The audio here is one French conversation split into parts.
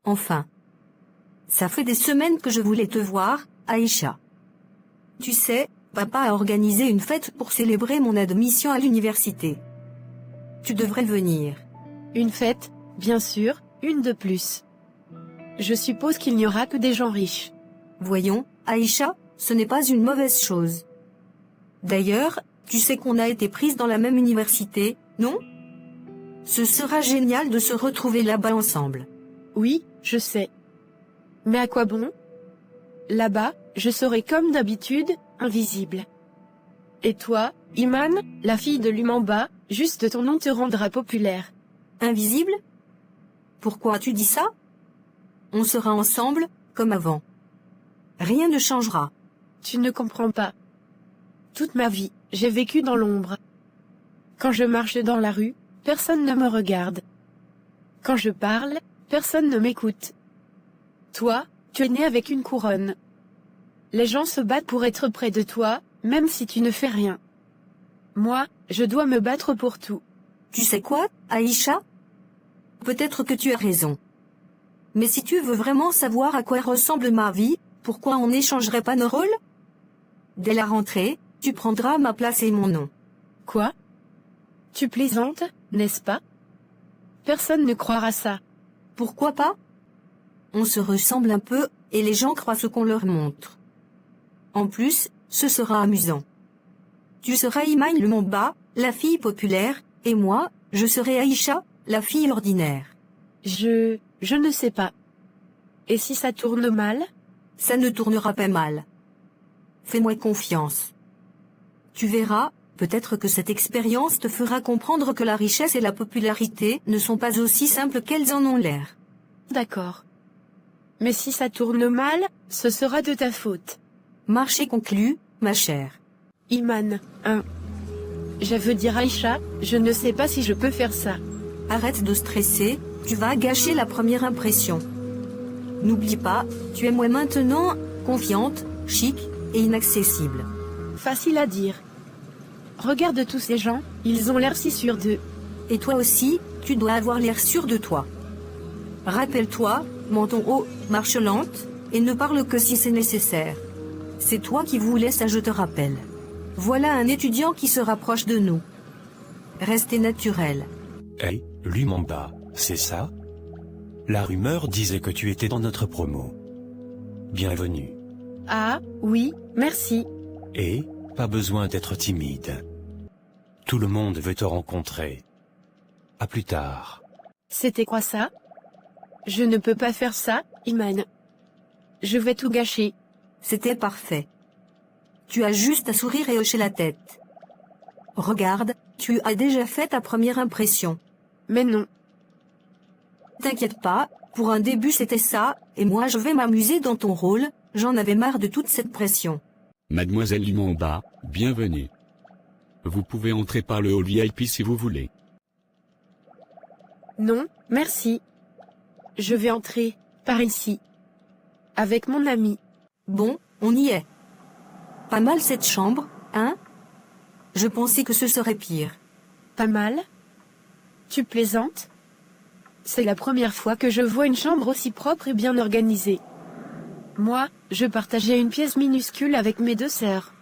Enfin. Ça fait des semaines que je voulais te voir, Aïcha. Tu sais, papa a organisé une fête pour célébrer mon admission à l'université. Tu devrais venir. Une fête, bien sûr, une de plus. Je suppose qu'il n'y aura que des gens riches. Voyons, Aïcha, ce n'est pas une mauvaise chose. D'ailleurs, tu sais qu'on a été prises dans la même université, non? Ce sera génial de se retrouver là-bas ensemble. Oui, je sais. Mais à quoi bon? Là-bas, je serai comme d'habitude, invisible. Et toi, Iman, la fille de Lumamba, juste ton nom te rendra populaire. Invisible? Pourquoi tu dis ça? On sera ensemble, comme avant. Rien ne changera. Tu ne comprends pas. Toute ma vie, j'ai vécu dans l'ombre. Quand je marche dans la rue, personne ne me regarde. Quand je parle, personne ne m'écoute. Toi, tu es né avec une couronne. Les gens se battent pour être près de toi, même si tu ne fais rien. Moi, je dois me battre pour tout. Tu sais quoi, Aïcha? Peut-être que tu as raison. Mais si tu veux vraiment savoir à quoi ressemble ma vie, pourquoi on n'échangerait pas nos rôles? Dès la rentrée, tu prendras ma place et mon nom. Quoi? Tu plaisantes, n'est-ce pas? Personne ne croira ça. Pourquoi pas? On se ressemble un peu, et les gens croient ce qu'on leur montre. En plus, ce sera amusant. Tu seras Iman Lumamba, la fille populaire, et moi, je serai Aïcha, la fille ordinaire. Je ne sais pas. Et si ça tourne mal? Ça ne tournera pas mal. Fais-moi confiance. Tu verras, peut-être que cette expérience te fera comprendre que la richesse et la popularité ne sont pas aussi simples qu'elles en ont l'air. D'accord. Mais si ça tourne mal, ce sera de ta faute. Marché conclu, ma chère. Iman, je veux dire Aïcha, je ne sais pas si je peux faire ça. Arrête de stresser, tu vas gâcher la première impression. N'oublie pas, tu es moi maintenant, confiante, chic et inaccessible. Facile à dire. Regarde tous ces gens, ils ont l'air si sûrs d'eux. Et toi aussi, tu dois avoir l'air sûr de toi. Rappelle-toi, menton haut, marche lente, et ne parle que si c'est nécessaire. C'est toi qui voulais ça, je te rappelle. Voilà un étudiant qui se rapproche de nous. Restez naturel. Hey, Lumamba, c'est ça? La rumeur disait que tu étais dans notre promo. Bienvenue. Ah, oui, merci. Et, pas besoin d'être timide. Tout le monde veut te rencontrer. À plus tard. C'était quoi ça? Je ne peux pas faire ça, Iman. Je vais tout gâcher. C'était parfait. Tu as juste à sourire et hocher la tête. Regarde, tu as déjà fait ta première impression. Mais non. T'inquiète pas, pour un début c'était ça, et moi je vais m'amuser dans ton rôle, j'en avais marre de toute cette pression. Mademoiselle Lumamba, bienvenue. Vous pouvez entrer par le hall VIP si vous voulez. Non, merci. Je vais entrer, par ici. Avec mon ami. Bon, on y est. Pas mal cette chambre, hein? Je pensais que ce serait pire. Pas mal? Tu plaisantes? C'est la première fois que je vois une chambre aussi propre et bien organisée. Moi, je partageais une pièce minuscule avec mes deux sœurs.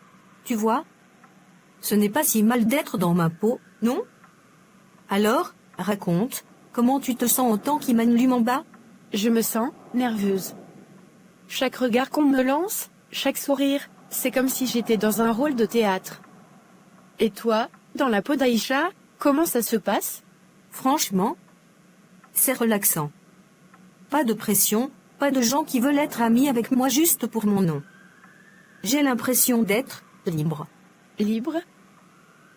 Tu vois? Ce n'est pas si mal d'être dans ma peau, non? Alors, raconte, comment tu te sens en tant qu'Iman Lumamba? Je me sens nerveuse. Chaque regard qu'on me lance, chaque sourire, c'est comme si j'étais dans un rôle de théâtre. Et toi, dans la peau d'Aïcha, comment ça se passe? Franchement, c'est relaxant. Pas de pression, pas de gens qui veulent être amis avec moi juste pour mon nom. J'ai l'impression d'être libre. Libre?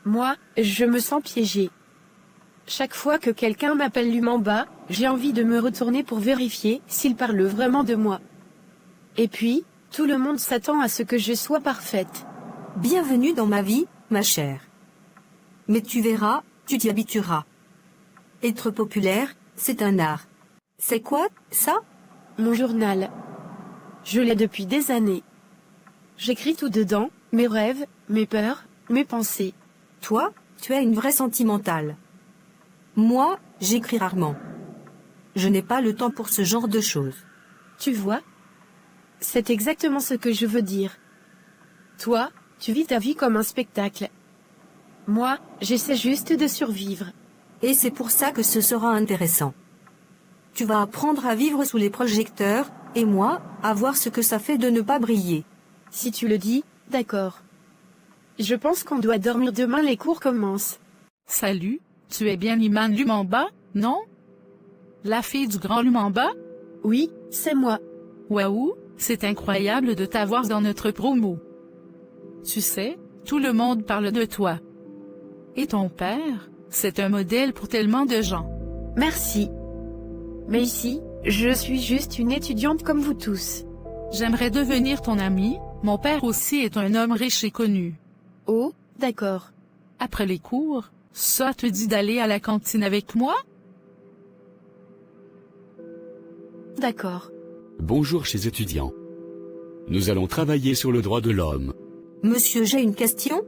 Moi, je me sens piégée. Chaque fois que quelqu'un m'appelle Lumamba, j'ai envie de me retourner pour vérifier s'il parle vraiment de moi. Et puis, tout le monde s'attend à ce que je sois parfaite. Bienvenue dans ma vie, ma chère. Mais tu verras, tu t'y habitueras. Être populaire, c'est un art. C'est quoi, ça? Mon journal. Je l'ai depuis des années. J'écris tout dedans, mes rêves, mes peurs, mes pensées. Toi, tu es une vraie sentimentale. Moi, j'écris rarement. Je n'ai pas le temps pour ce genre de choses. Tu vois? C'est exactement ce que je veux dire. Toi, tu vis ta vie comme un spectacle. Moi, j'essaie juste de survivre. Et c'est pour ça que ce sera intéressant. Tu vas apprendre à vivre sous les projecteurs, et moi, à voir ce que ça fait de ne pas briller. Si tu le dis, d'accord. Je pense qu'on doit dormir demain, les cours commencent. Salut, tu es bien Iman Lumumba, non? La fille du grand Lumumba? Oui, c'est moi. Waouh, c'est incroyable de t'avoir dans notre promo. Tu sais, tout le monde parle de toi. Et ton père, c'est un modèle pour tellement de gens. Merci. Mais ici, je suis juste une étudiante comme vous tous. J'aimerais devenir ton ami, mon père aussi est un homme riche et connu. Oh, d'accord. Après les cours, ça te dit d'aller à la cantine avec moi? D'accord. Bonjour chers étudiants. Nous allons travailler sur le droit de l'homme. Monsieur, j'ai une question?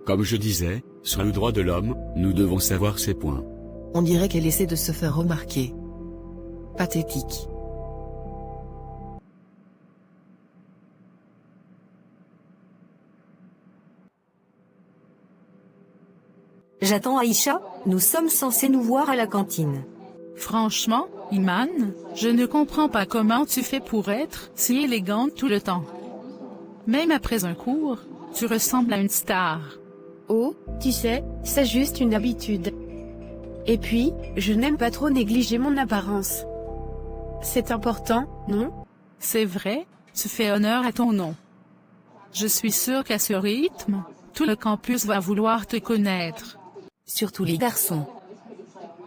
Comme je disais, sur le droit de l'homme, nous devons savoir ces points. On dirait qu'elle essaie de se faire remarquer. Pathétique. J'attends Aïcha, nous sommes censés nous voir à la cantine. Franchement, Iman, je ne comprends pas comment tu fais pour être si élégante tout le temps. Même après un cours, tu ressembles à une star. Oh, tu sais, c'est juste une habitude. Et puis, je n'aime pas trop négliger mon apparence. C'est important, non? C'est vrai, tu fais honneur à ton nom. Je suis sûre qu'à ce rythme, tout le campus va vouloir te connaître. Surtout les garçons.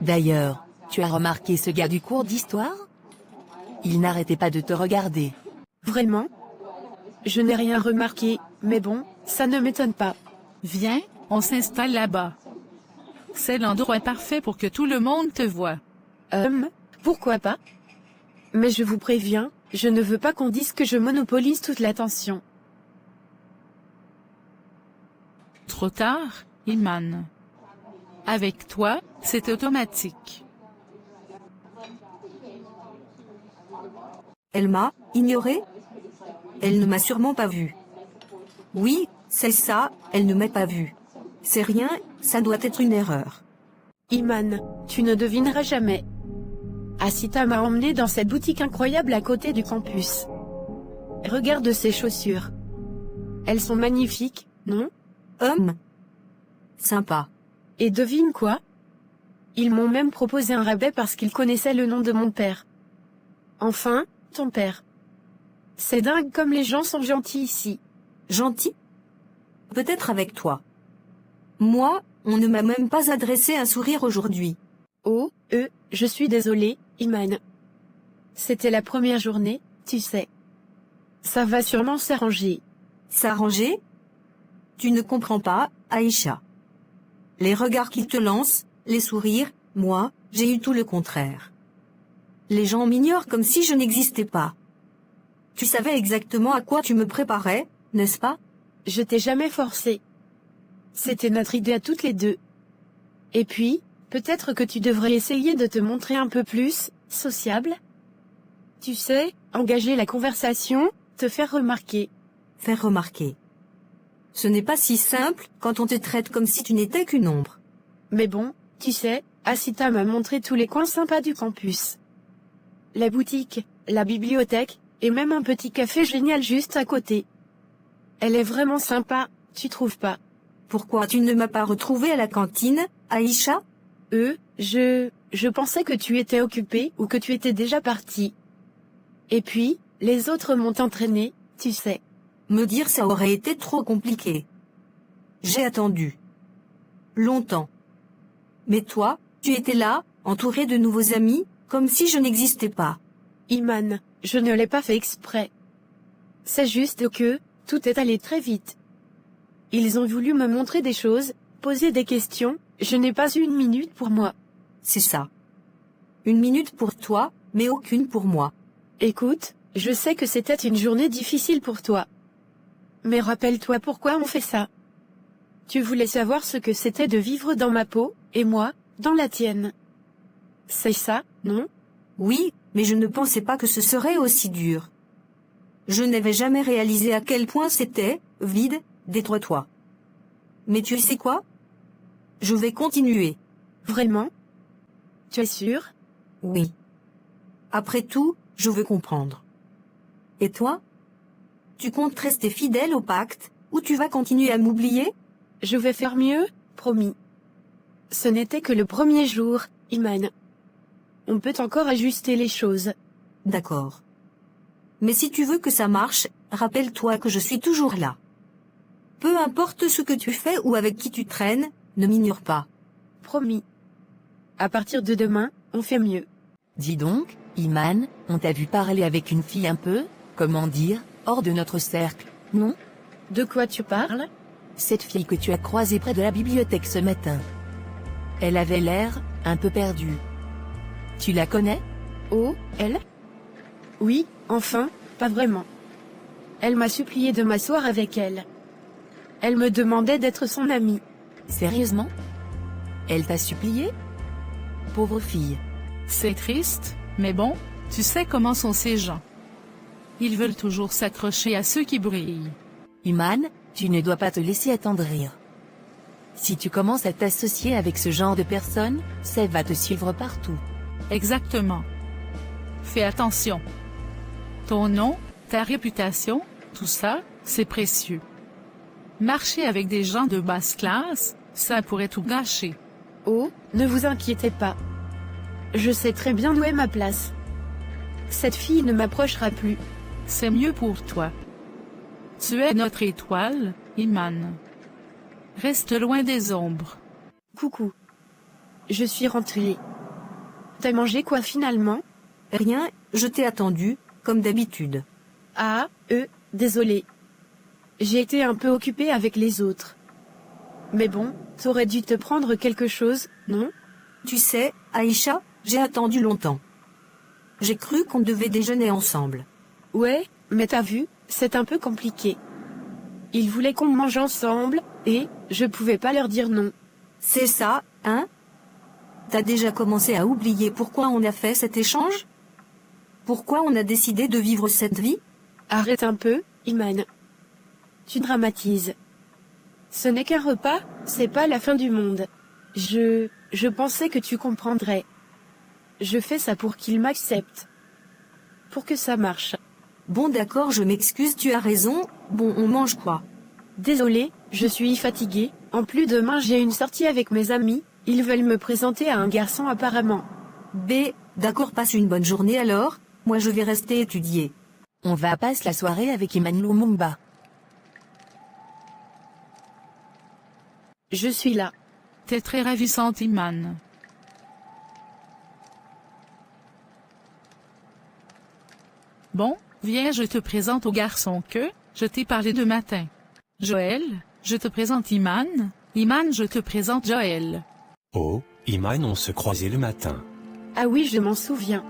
D'ailleurs, tu as remarqué ce gars du cours d'histoire? Il n'arrêtait pas de te regarder. Vraiment? Je n'ai rien remarqué, mais bon, ça ne m'étonne pas. Viens, on s'installe là-bas. C'est l'endroit parfait pour que tout le monde te voie. Pourquoi pas? Mais je vous préviens, je ne veux pas qu'on dise que je monopolise toute l'attention. Trop tard, Iman. Avec toi, c'est automatique. Elle m'a ignoré? Elle ne m'a sûrement pas vu. Oui, c'est ça, elle ne m'a pas vu. C'est rien, ça doit être une erreur. Iman, tu ne devineras jamais. Asita m'a emmené dans cette boutique incroyable à côté du campus. Regarde ces chaussures. Elles sont magnifiques, non? Sympa. Et devine quoi? Ils m'ont même proposé un rabais parce qu'ils connaissaient le nom de mon père. Enfin, ton père. C'est dingue comme les gens sont gentils ici. Gentil? Peut-être avec toi. Moi, on ne m'a même pas adressé un sourire aujourd'hui. Oh, je suis désolée, Iman. C'était la première journée, tu sais. Ça va sûrement s'arranger. S'arranger? Tu ne comprends pas, Aïcha. Les regards qu'ils te lancent, les sourires, moi, j'ai eu tout le contraire. Les gens m'ignorent comme si je n'existais pas. Tu savais exactement à quoi tu me préparais, n'est-ce pas? Je t'ai jamais forcé. C'était notre idée à toutes les deux. Et puis, peut-être que tu devrais essayer de te montrer un peu plus sociable. Tu sais, engager la conversation, te faire remarquer. Faire remarquer. Ce n'est pas si simple quand on te traite comme si tu n'étais qu'une ombre. Mais bon, tu sais, Asita m'a montré tous les coins sympas du campus. La boutique, la bibliothèque, et même un petit café génial juste à côté. Elle est vraiment sympa, tu trouves pas? Pourquoi tu ne m'as pas retrouvée à la cantine, Aïcha? Je pensais que tu étais occupée ou que tu étais déjà partie. Et puis, les autres m'ont entraîné, tu sais. Me dire ça aurait été trop compliqué. J'ai attendu. Longtemps. Mais toi, tu étais là, entouré de nouveaux amis, comme si je n'existais pas. Iman, je ne l'ai pas fait exprès. C'est juste que, tout est allé très vite. Ils ont voulu me montrer des choses, poser des questions, je n'ai pas eu une minute pour moi. C'est ça. Une minute pour toi, mais aucune pour moi. Écoute, je sais que c'était une journée difficile pour toi. Mais rappelle-toi pourquoi on fait ça. Tu voulais savoir ce que c'était de vivre dans ma peau, et moi, dans la tienne. C'est ça, non? Oui, mais je ne pensais pas que ce serait aussi dur. Je n'avais jamais réalisé à quel point c'était vide, détroi-toi. Mais tu sais quoi? Je vais continuer. Vraiment? Tu es sûr? Oui. Après tout, je veux comprendre. Et toi? Tu comptes rester fidèle au pacte, ou tu vas continuer à m'oublier? Je vais faire mieux, promis. Ce n'était que le premier jour, Iman. On peut encore ajuster les choses. D'accord. Mais si tu veux que ça marche, rappelle-toi que je suis toujours là. Peu importe ce que tu fais ou avec qui tu traînes, ne m'ignore pas. Promis. À partir de demain, on fait mieux. Dis donc, Iman, on t'a vu parler avec une fille un peu, comment dire, hors de notre cercle, non? De quoi tu parles? Cette fille que tu as croisée près de la bibliothèque ce matin. Elle avait l'air un peu perdue. Tu la connais? Oh, elle? Oui, enfin, pas vraiment. Elle m'a supplié de m'asseoir avec elle. Elle me demandait d'être son amie. Sérieusement? Elle t'a supplié? Pauvre fille. C'est triste, mais bon, tu sais comment sont ces gens. Ils veulent toujours s'accrocher à ceux qui brillent. Iman, tu ne dois pas te laisser attendrir. Si tu commences à t'associer avec ce genre de personnes, ça va te suivre partout. Exactement. Fais attention. Ton nom, ta réputation, tout ça, c'est précieux. Marcher avec des gens de basse classe, ça pourrait tout gâcher. Oh, ne vous inquiétez pas. Je sais très bien où est ma place. Cette fille ne m'approchera plus. C'est mieux pour toi. Tu es notre étoile, Iman. Reste loin des ombres. Coucou. Je suis rentrée. T'as mangé quoi finalement? Rien, je t'ai attendu, comme d'habitude. Ah, désolé. J'ai été un peu occupée avec les autres. Mais bon, t'aurais dû te prendre quelque chose, non? Tu sais, Aïcha, j'ai attendu longtemps. J'ai cru qu'on devait déjeuner ensemble. Ouais, mais t'as vu, c'est un peu compliqué. Ils voulaient qu'on mange ensemble, et je pouvais pas leur dire non. C'est ça, hein? T'as déjà commencé à oublier pourquoi on a fait cet échange? Pourquoi on a décidé de vivre cette vie? Arrête un peu, Iman. Tu dramatises. Ce n'est qu'un repas, c'est pas la fin du monde. Je pensais que tu comprendrais. Je fais ça pour qu'il m'accepte. Pour que ça marche. Bon d'accord, je m'excuse, tu as raison. Bon, on mange quoi? Désolée, je suis fatiguée. En plus demain j'ai une sortie avec mes amis. Ils veulent me présenter à un garçon apparemment. D'accord, passe une bonne journée alors. Moi je vais rester étudier. On va passer la soirée avec Iman Lumumba. Je suis là. T'es très ravissante, Iman. Bon, viens, je te présente au garçon que je t'ai parlé de matin. Joël, je te présente Iman. Iman, je te présente Joël. Oh, Iman, on se croisait le matin. Ah oui, je m'en souviens.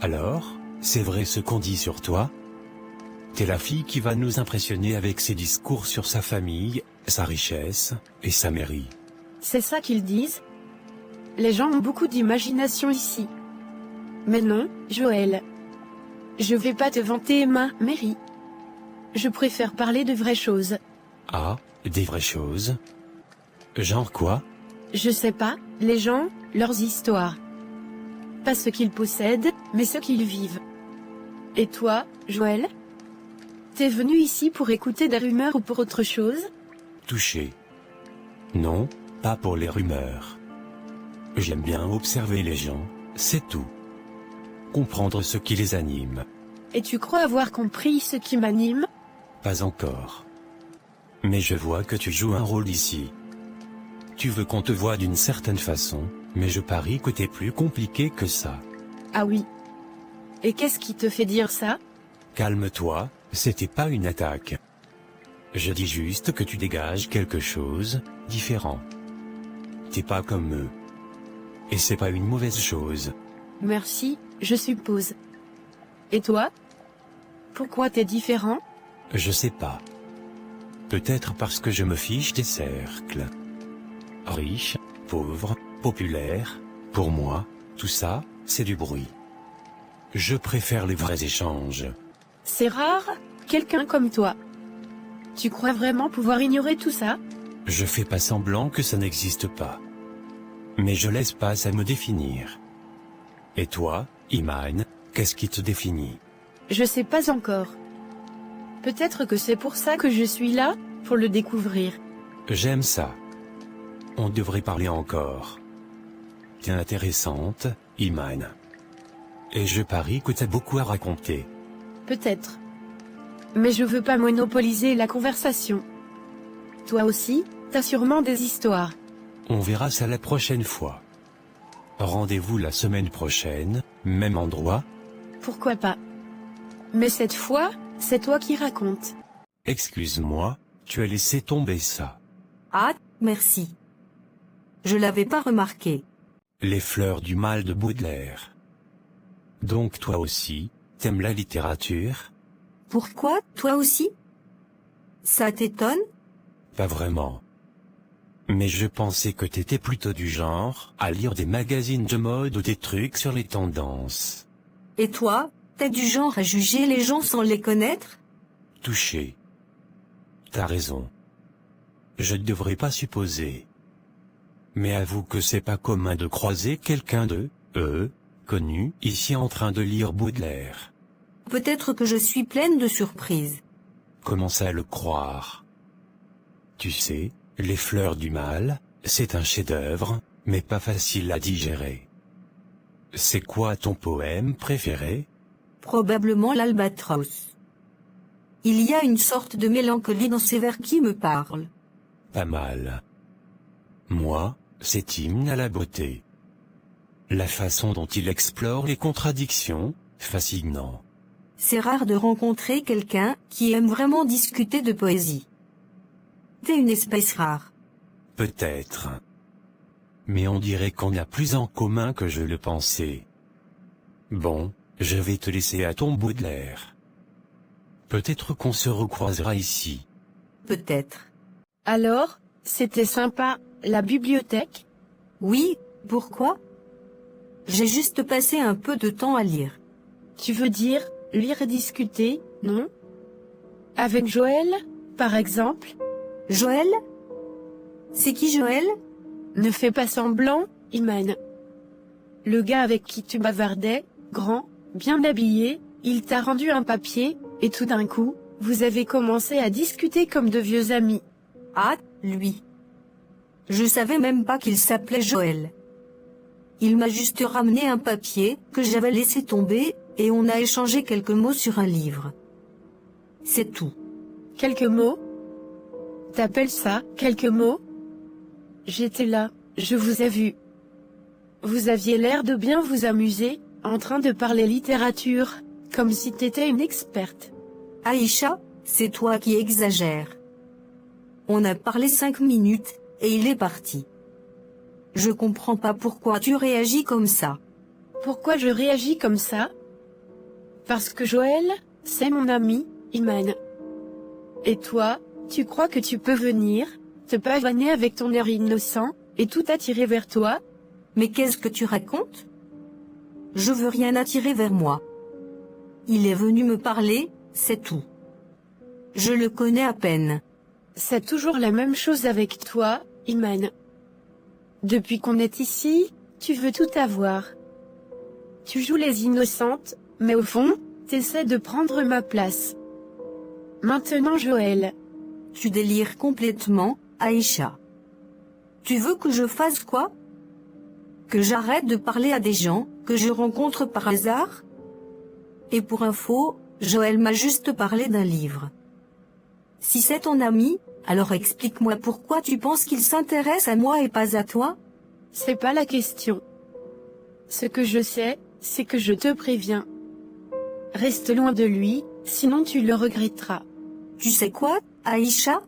Alors, c'est vrai ce qu'on dit sur toi? T'es la fille qui va nous impressionner avec ses discours sur sa famille, sa richesse et sa mairie. C'est ça qu'ils disent? Les gens ont beaucoup d'imagination ici. Mais non, Joël. Je vais pas te vanter ma mairie. Je préfère parler de vraies choses. Ah, des vraies choses? Genre quoi? Je sais pas, les gens, leurs histoires. Pas ce qu'ils possèdent, mais ce qu'ils vivent. Et toi, Joël? T'es venu ici pour écouter des rumeurs ou pour autre chose? Touché. Non, pas pour les rumeurs. J'aime bien observer les gens, c'est tout. Comprendre ce qui les anime. Et tu crois avoir compris ce qui m'anime? Pas encore. Mais je vois que tu joues un rôle ici. Tu veux qu'on te voie d'une certaine façon, mais je parie que t'es plus compliqué que ça. Ah oui. Et qu'est-ce qui te fait dire ça? Calme-toi, c'était pas une attaque. Je dis juste que tu dégages quelque chose, différent. T'es pas comme eux. Et c'est pas une mauvaise chose. Merci, je suppose. Et toi? Pourquoi t'es différent? Je sais pas. Peut-être parce que je me fiche des cercles. Riche, pauvre, populaire, pour moi, tout ça, c'est du bruit. Je préfère les vrais échanges. C'est rare, quelqu'un comme toi. Tu crois vraiment pouvoir ignorer tout ça? Je fais pas semblant que ça n'existe pas. Mais je laisse pas ça me définir. Et toi, Iman, qu'est-ce qui te définit? Je sais pas encore. Peut-être que c'est pour ça que je suis là, pour le découvrir. J'aime ça. On devrait parler encore. T'es intéressante, Iman. Et je parie que t'as beaucoup à raconter. Peut-être. Mais je veux pas monopoliser la conversation. Toi aussi, t'as sûrement des histoires. On verra ça la prochaine fois. Rendez-vous la semaine prochaine, même endroit. Pourquoi pas? Mais cette fois, c'est toi qui racontes. Excuse-moi, tu as laissé tomber ça. Ah, merci. Je l'avais pas remarqué. Les fleurs du mal de Baudelaire. Donc toi aussi, t'aimes la littérature? Pourquoi, toi aussi? Ça t'étonne? Pas vraiment. Mais je pensais que t'étais plutôt du genre à lire des magazines de mode ou des trucs sur les tendances. Et toi, t'es du genre à juger les gens sans les connaître? Touché. T'as raison. Je ne devrais pas supposer. Mais avoue que c'est pas commun de croiser quelqu'un de, connu, ici en train de lire Baudelaire. Peut-être que je suis pleine de surprises. Commence à le croire. Tu sais, Les fleurs du mal, c'est un chef-d'œuvre, mais pas facile à digérer. C'est quoi ton poème préféré? Probablement l'Albatros. Il y a une sorte de mélancolie dans ces vers qui me parlent. Pas mal. Moi, c'est Hymne à la beauté. La façon dont il explore les contradictions, fascinant. C'est rare de rencontrer quelqu'un qui aime vraiment discuter de poésie. T'es une espèce rare. Peut-être. Mais on dirait qu'on a plus en commun que je le pensais. Bon, je vais te laisser à ton Baudelaire. Peut-être qu'on se recroisera ici. Peut-être. Alors, c'était sympa, la bibliothèque? Oui, pourquoi? J'ai juste passé un peu de temps à lire. Tu veux dire, lire et discuter, non? Avec Joël, par exemple? Joël? C'est qui Joël? Ne fais pas semblant, Iman. Le gars avec qui tu bavardais, grand, bien habillé, il t'a rendu un papier, et tout d'un coup, vous avez commencé à discuter comme de vieux amis. Ah, lui. Je savais même pas qu'il s'appelait Joël. Il m'a juste ramené un papier que j'avais laissé tomber, et on a échangé quelques mots sur un livre. C'est tout. Quelques mots? T'appelles ça, quelques mots? J'étais là, je vous ai vu. Vous aviez l'air de bien vous amuser, en train de parler littérature, comme si t'étais une experte. Aïcha, c'est toi qui exagères. On a parlé 5 minutes, et il est parti. Je comprends pas pourquoi tu réagis comme ça. Pourquoi je réagis comme ça? Parce que Joël, c'est mon ami, Iman. Et toi, tu crois que tu peux venir, te pavaner avec ton air innocent, et tout attirer vers toi? Mais qu'est-ce que tu racontes? Je veux rien attirer vers moi. Il est venu me parler, c'est tout. Je le connais à peine. C'est toujours la même chose avec toi, Iman. Depuis qu'on est ici, tu veux tout avoir. Tu joues les innocentes, mais au fond, t'essaies de prendre ma place. Maintenant Joël. Tu délires complètement, Aïcha. Tu veux que je fasse quoi? Que j'arrête de parler à des gens que je rencontre par hasard? Et pour info, Joël m'a juste parlé d'un livre. Si c'est ton ami, alors explique-moi pourquoi tu penses qu'il s'intéresse à moi et pas à toi? C'est pas la question. Ce que je sais, c'est que je te préviens. Reste loin de lui, sinon tu le regretteras. Tu sais quoi, Aïcha?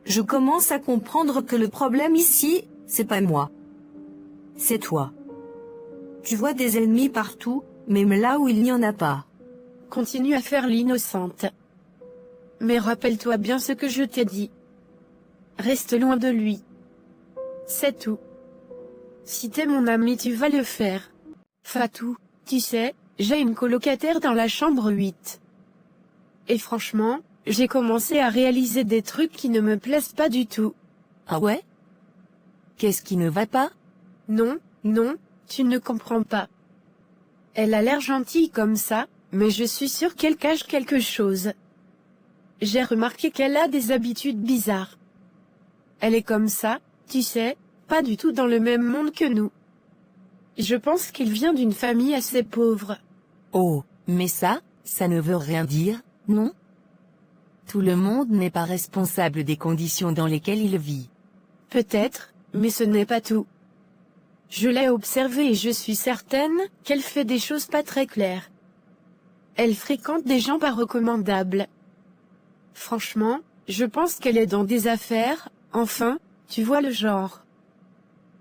Je commence à comprendre que le problème ici, c'est pas moi. C'est toi. Tu vois des ennemis partout, même là où il n'y en a pas. Continue à faire l'innocente. Mais rappelle-toi bien ce que je t'ai dit. Reste loin de lui. C'est tout. Si t'es mon ami, tu vas le faire. Fatou, tu sais, j'ai une colocataire dans la chambre 8. Et franchement, j'ai commencé à réaliser des trucs qui ne me plaisent pas du tout. Ah ouais? Qu'est-ce qui ne va pas? Non, non, tu ne comprends pas. Elle a l'air gentille comme ça, mais je suis sûre qu'elle cache quelque chose. J'ai remarqué qu'elle a des habitudes bizarres. Elle est comme ça, tu sais, pas du tout dans le même monde que nous. Je pense qu'il vient d'une famille assez pauvre. Oh, mais ça ne veut rien dire, non? Tout le monde n'est pas responsable des conditions dans lesquelles il vit. Peut-être, mais ce n'est pas tout. Je l'ai observée et je suis certaine qu'elle fait des choses pas très claires. Elle fréquente des gens pas recommandables. Franchement, je pense qu'elle est dans des affaires, enfin, tu vois le genre.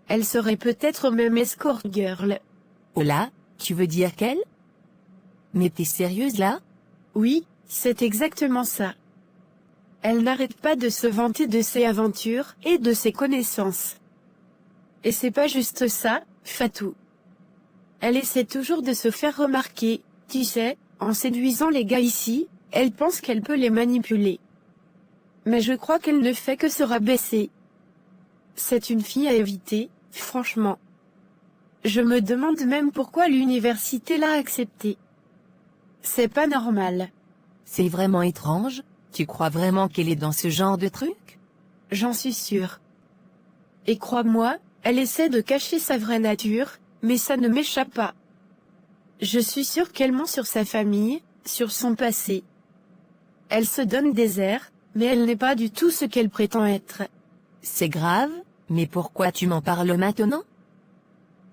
Elle serait peut-être même escort girl. Oh là, tu veux dire qu'elle? Mais t'es sérieuse là? Oui, c'est exactement ça. Elle n'arrête pas de se vanter de ses aventures et de ses connaissances. Et c'est pas juste ça, Fatou. Elle essaie toujours de se faire remarquer, tu sais, en séduisant les gars ici, elle pense qu'elle peut les manipuler. Mais je crois qu'elle ne fait que se rabaisser. C'est une fille à éviter, franchement. Je me demande même pourquoi l'université l'a acceptée. C'est pas normal. C'est vraiment étrange, tu crois vraiment qu'elle est dans ce genre de truc? J'en suis sûre. Et crois-moi, elle essaie de cacher sa vraie nature, mais ça ne m'échappe pas. Je suis sûre qu'elle ment sur sa famille, sur son passé. Elle se donne des airs, mais elle n'est pas du tout ce qu'elle prétend être. C'est grave, mais pourquoi tu m'en parles maintenant?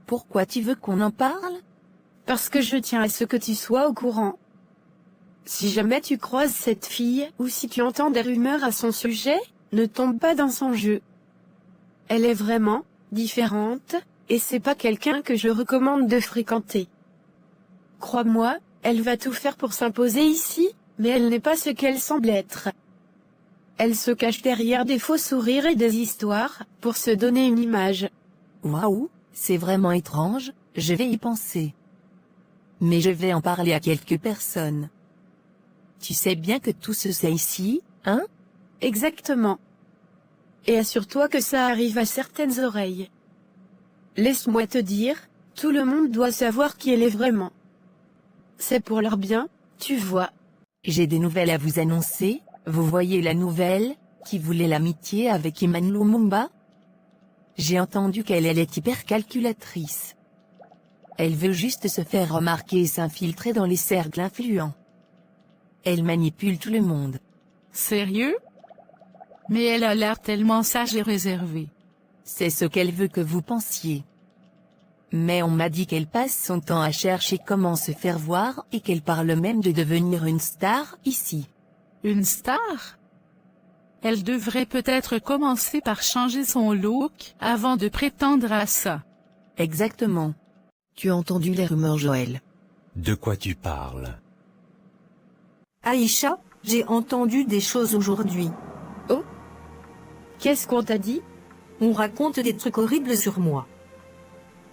Pourquoi tu veux qu'on en parle? Parce que je tiens à ce que tu sois au courant. Si jamais tu croises cette fille, ou si tu entends des rumeurs à son sujet, ne tombe pas dans son jeu. Elle est vraiment différente, et c'est pas quelqu'un que je recommande de fréquenter. Crois-moi, elle va tout faire pour s'imposer ici, mais elle n'est pas ce qu'elle semble être. Elle se cache derrière des faux sourires et des histoires, pour se donner une image. Waouh, c'est vraiment étrange, je vais y penser. Mais je vais en parler à quelques personnes. Tu sais bien que tout se sait ici, hein? Exactement. Et assure-toi que ça arrive à certaines oreilles. Laisse-moi te dire, tout le monde doit savoir qui elle est vraiment. C'est pour leur bien, tu vois. J'ai des nouvelles à vous annoncer, vous voyez la nouvelle, qui voulait l'amitié avec Iman Lumumba? J'ai entendu qu'elle est hyper calculatrice. Elle veut juste se faire remarquer et s'infiltrer dans les cercles influents. Elle manipule tout le monde. Sérieux? Mais elle a l'air tellement sage et réservée. C'est ce qu'elle veut que vous pensiez. Mais on m'a dit qu'elle passe son temps à chercher comment se faire voir et qu'elle parle même de devenir une star ici. Une star? Elle devrait peut-être commencer par changer son look avant de prétendre à ça. Exactement. Tu as entendu les rumeurs, Joël? De quoi tu parles? Aïcha, j'ai entendu des choses aujourd'hui. Oh? Qu'est-ce qu'on t'a dit? On raconte des trucs horribles sur moi.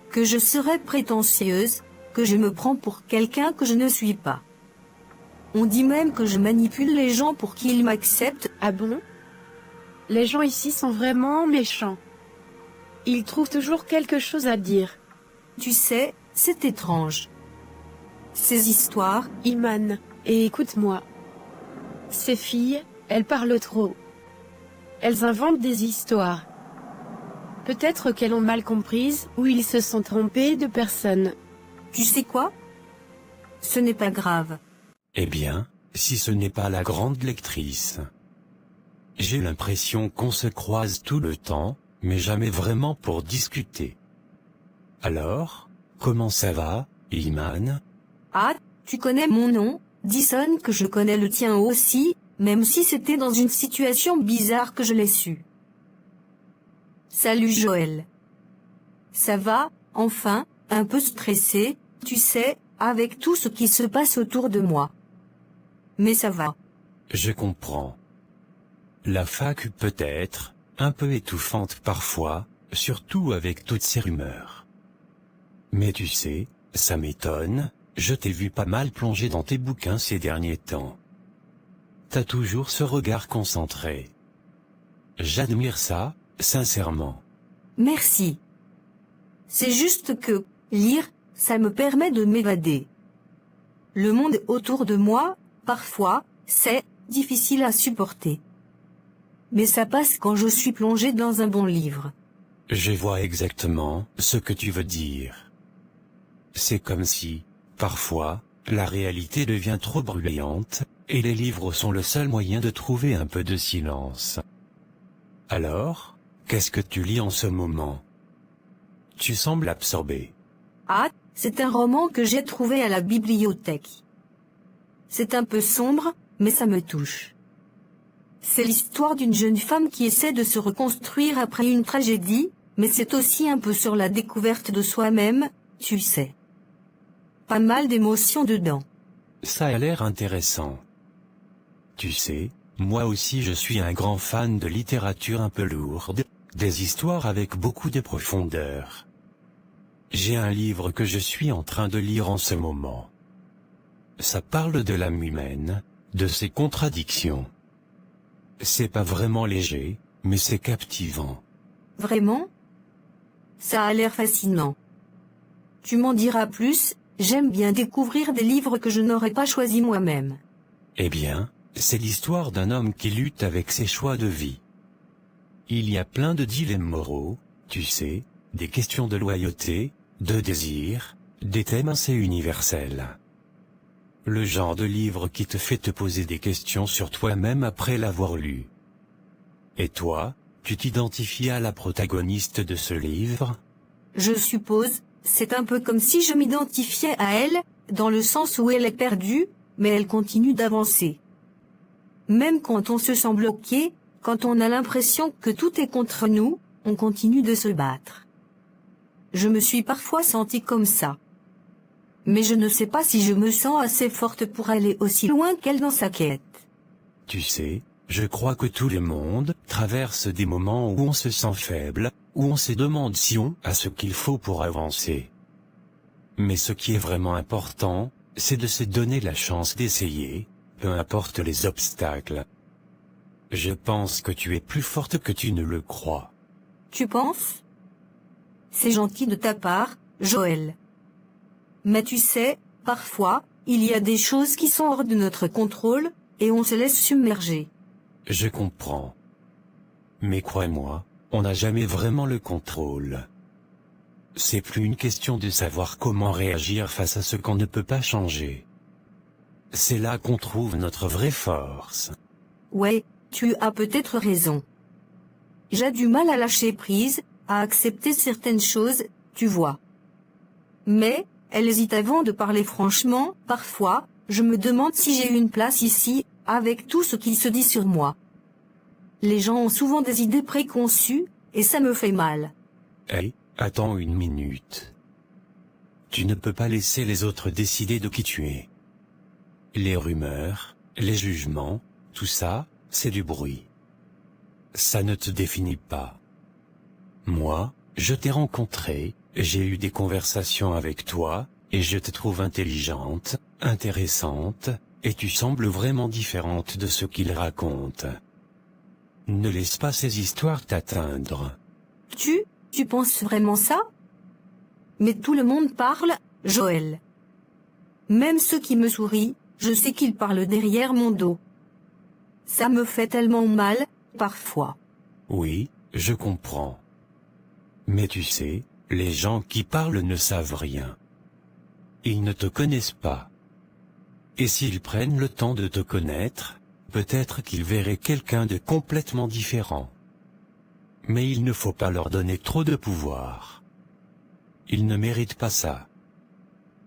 Que je serais prétentieuse, que je me prends pour quelqu'un que je ne suis pas. On dit même que je manipule les gens pour qu'ils m'acceptent. Ah bon? Les gens ici sont vraiment méchants. Ils trouvent toujours quelque chose à dire. Tu sais, c'est étrange. Ces histoires, Iman, et écoute-moi. Ces filles, elles parlent trop. Elles inventent des histoires. Peut-être qu'elles ont mal comprises, ou ils se sont trompés de personne. tu sais quoi? Ce n'est pas grave. Eh bien, si ce n'est pas la grande lectrice. J'ai l'impression qu'on se croise tout le temps, mais jamais vraiment pour discuter. Alors, comment ça va, Iman? Ah, tu connais mon nom, Dyson, que je connais le tien aussi, même si c'était dans une situation bizarre que je l'ai su. Salut Joël. Ça va, enfin, un peu stressé, tu sais, avec tout ce qui se passe autour de moi. Mais ça va. Je comprends. La fac peut être un peu étouffante parfois, surtout avec toutes ces rumeurs. Mais tu sais, ça m'étonne, je t'ai vu pas mal plonger dans tes bouquins ces derniers temps. T'as toujours ce regard concentré. J'admire ça, sincèrement. Merci. C'est juste que, lire, ça me permet de m'évader. Le monde autour de moi, parfois, c'est difficile à supporter. Mais ça passe quand je suis plongé dans un bon livre. Je vois exactement ce que tu veux dire. C'est comme si, parfois, la réalité devient trop bruyante, et les livres sont le seul moyen de trouver un peu de silence. Alors, qu'est-ce que tu lis en ce moment? Tu sembles absorbé. Ah, c'est un roman que j'ai trouvé à la bibliothèque. C'est un peu sombre, mais ça me touche. C'est l'histoire d'une jeune femme qui essaie de se reconstruire après une tragédie, mais c'est aussi un peu sur la découverte de soi-même, tu sais. Pas mal d'émotions dedans. Ça a l'air intéressant. Tu sais, moi aussi je suis un grand fan de littérature un peu lourde, des histoires avec beaucoup de profondeur. J'ai un livre que je suis en train de lire en ce moment. Ça parle de l'âme humaine, de ses contradictions. C'est pas vraiment léger, mais c'est captivant. Vraiment? Ça a l'air fascinant. Tu m'en diras plus, j'aime bien découvrir des livres que je n'aurais pas choisis moi-même. Eh bien, c'est l'histoire d'un homme qui lutte avec ses choix de vie. Il y a plein de dilemmes moraux, tu sais, des questions de loyauté, de désir, des thèmes assez universels. Le genre de livre qui te fait te poser des questions sur toi-même après l'avoir lu. Et toi, tu t'identifies à la protagoniste de ce livre? Je suppose, c'est un peu comme si je m'identifiais à elle, dans le sens où elle est perdue, mais elle continue d'avancer. Même quand on se sent bloqué, quand on a l'impression que tout est contre nous, on continue de se battre. Je me suis parfois sentie comme ça. Mais je ne sais pas si je me sens assez forte pour aller aussi loin qu'elle dans sa quête. Tu sais, je crois que tout le monde traverse des moments où on se sent faible, où on se demande si on a ce qu'il faut pour avancer. Mais ce qui est vraiment important, c'est de se donner la chance d'essayer, peu importe les obstacles. Je pense que tu es plus forte que tu ne le crois. Tu penses? C'est gentil de ta part, Joël. Mais tu sais, parfois, il y a des choses qui sont hors de notre contrôle, et on se laisse submerger. Je comprends. Mais crois-moi, on n'a jamais vraiment le contrôle. C'est plus une question de savoir comment réagir face à ce qu'on ne peut pas changer. C'est là qu'on trouve notre vraie force. Ouais, tu as peut-être raison. J'ai du mal à lâcher prise, à accepter certaines choses, tu vois. Mais, elle hésite avant de parler franchement, parfois, je me demande si j'ai une place ici, avec tout ce qu'il se dit sur moi. Les gens ont souvent des idées préconçues, et ça me fait mal. Hey, attends une minute. Tu ne peux pas laisser les autres décider de qui tu es. Les rumeurs, les jugements, tout ça, c'est du bruit. Ça ne te définit pas. Moi, je t'ai rencontré, j'ai eu des conversations avec toi, et je te trouve intelligente, intéressante, et tu sembles vraiment différente de ce qu'ils racontent. Ne laisse pas ces histoires t'atteindre. Tu penses vraiment ça? Mais tout le monde parle, Joël. Même ceux qui me sourient, je sais qu'ils parlent derrière mon dos. Ça me fait tellement mal, parfois. Oui, je comprends. Mais tu sais, les gens qui parlent ne savent rien. Ils ne te connaissent pas. Et s'ils prennent le temps de te connaître, peut-être qu'ils verraient quelqu'un de complètement différent. Mais il ne faut pas leur donner trop de pouvoir. Ils ne méritent pas ça.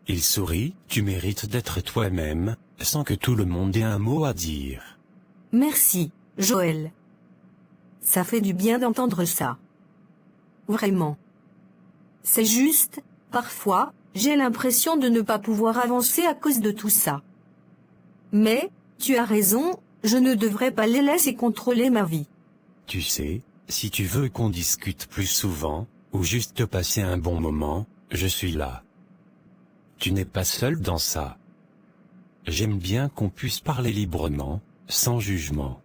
Ils sourient, tu mérites d'être toi-même, sans que tout le monde ait un mot à dire. Merci, Joël. Ça fait du bien d'entendre ça. Vraiment. C'est juste, parfois, j'ai l'impression de ne pas pouvoir avancer à cause de tout ça. Mais, tu as raison, je ne devrais pas les laisser contrôler ma vie. Tu sais, Si tu veux qu'on discute plus souvent, ou juste passer un bon moment, je suis là. Tu n'es pas seul dans ça. J'aime bien qu'on puisse parler librement, sans jugement.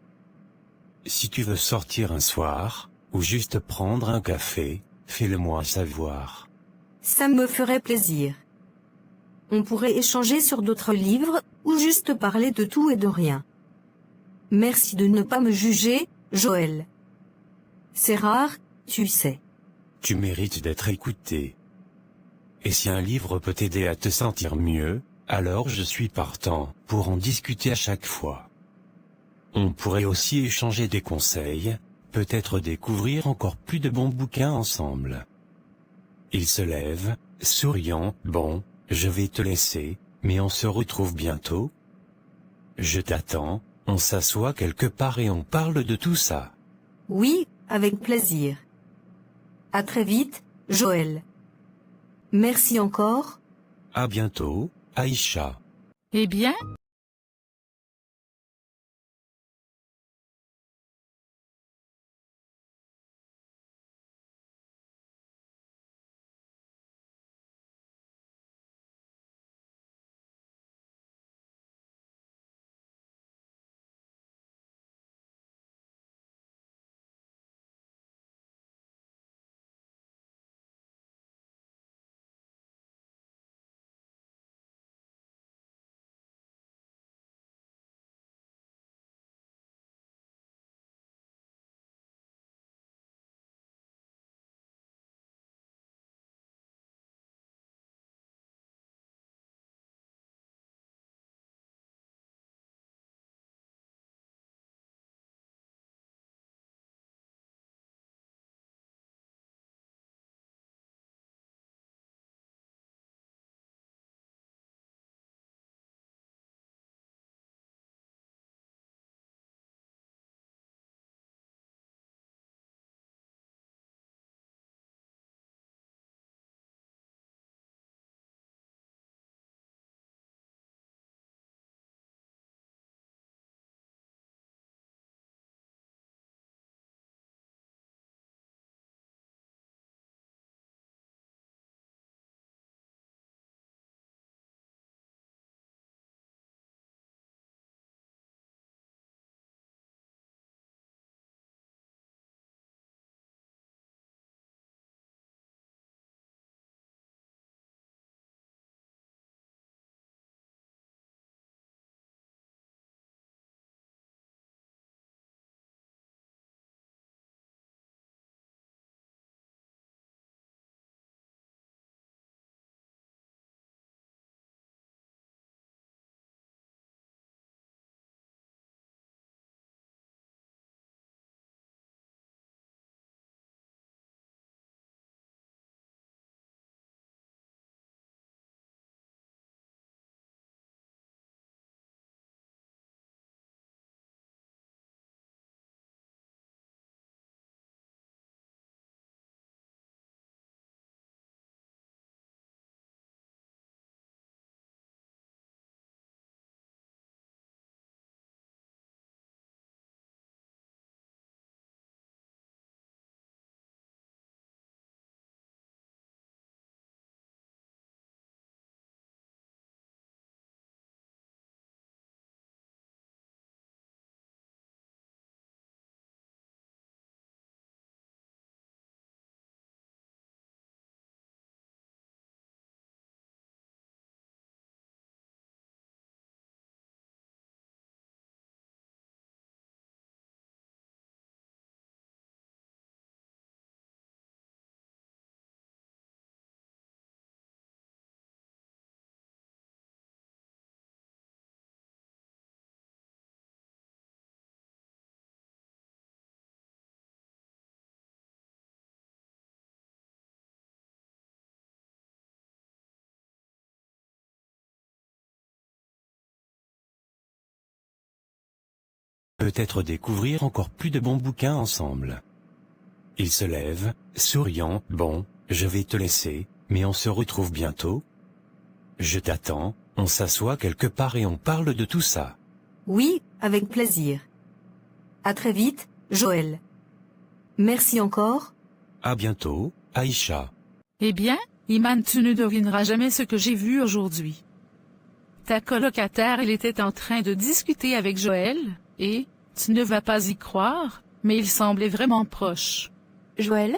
Si tu veux sortir un soir, ou juste prendre un café, fais-le-moi savoir. Ça me ferait plaisir. On pourrait échanger sur d'autres livres, ou juste parler de tout et de rien. Merci de ne pas me juger, Joël. C'est rare, tu sais. Tu mérites d'être écouté. Et si un livre peut t'aider à te sentir mieux, alors je suis partant pour en discuter à chaque fois. On pourrait aussi échanger des conseils, peut-être découvrir encore plus de bons bouquins ensemble. Il se lève, souriant, bon, je vais te laisser, mais on se retrouve bientôt. Je t'attends, on s'assoit quelque part et on parle de tout ça. Oui, avec plaisir. À très vite, Joël. Merci encore. À bientôt, Aïcha. Eh bien, Peut-être découvrir encore plus de bons bouquins ensemble. Il se lève, souriant, bon, je vais te laisser, mais on se retrouve bientôt. Je t'attends, on s'assoit quelque part et on parle de tout ça. Oui, avec plaisir. À très vite, Joël. Merci encore. À bientôt, Aïcha. Eh bien, Iman, tu ne devineras jamais ce que j'ai vu aujourd'hui. Ta colocataire, elle était en train de discuter avec Joël, et, tu ne vas pas y croire, mais ils semblaient vraiment proches. Joël?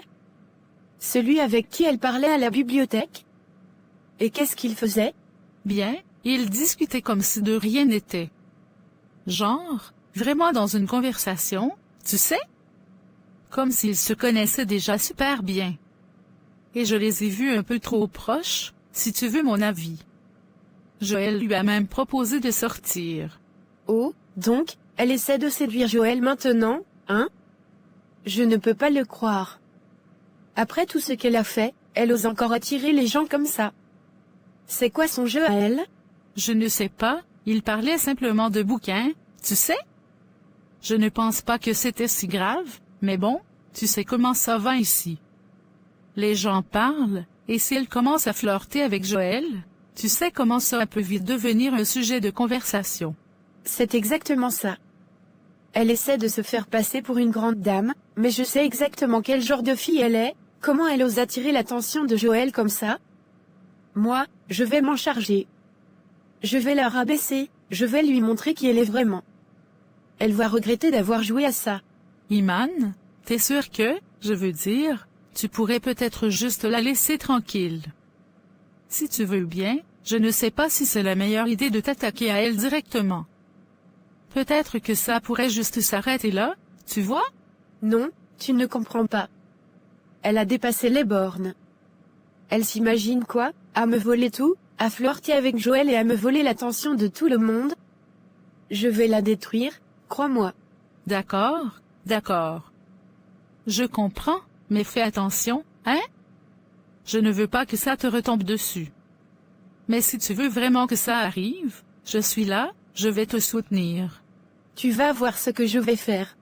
Celui avec qui elle parlait à la bibliothèque? Et qu'est-ce qu'il faisait? Bien, ils discutaient comme si de rien n'était. Genre, vraiment dans une conversation, tu sais? Comme s'ils se connaissaient déjà super bien. Et je les ai vus un peu trop proches, si tu veux mon avis. Joël lui a même proposé de sortir. Oh, donc, elle essaie de séduire Joël maintenant, hein? Je ne peux pas le croire. Après tout ce qu'elle a fait, elle ose encore attirer les gens comme ça. C'est quoi son jeu à elle? Je ne sais pas, il parlait simplement de bouquins, tu sais? Je ne pense pas que c'était si grave, mais bon, tu sais comment ça va ici. Les gens parlent, et s'ils commencent à flirter avec Joël, tu sais comment ça peut vite devenir un sujet de conversation. C'est exactement ça. Elle essaie de se faire passer pour une grande dame, mais je sais exactement quel genre de fille elle est, comment elle ose attirer l'attention de Joël comme ça. Moi, je vais m'en charger. Je vais la rabaisser, je vais lui montrer qui elle est vraiment. Elle va regretter d'avoir joué à ça. Iman, t'es sûr que, je veux dire, tu pourrais peut-être juste la laisser tranquille. Si tu veux bien, je ne sais pas si c'est la meilleure idée de t'attaquer à elle directement. Peut-être que ça pourrait juste s'arrêter là, tu vois? Non, tu ne comprends pas. Elle a dépassé les bornes. Elle s'imagine quoi? À me voler tout, à flirter avec Joël et à me voler l'attention de tout le monde? Je vais la détruire, crois-moi. D'accord, d'accord. Je comprends, mais fais attention, hein? Je ne veux pas que ça te retombe dessus. Mais si tu veux vraiment que ça arrive, je suis là, je vais te soutenir. Tu vas voir ce que je vais faire.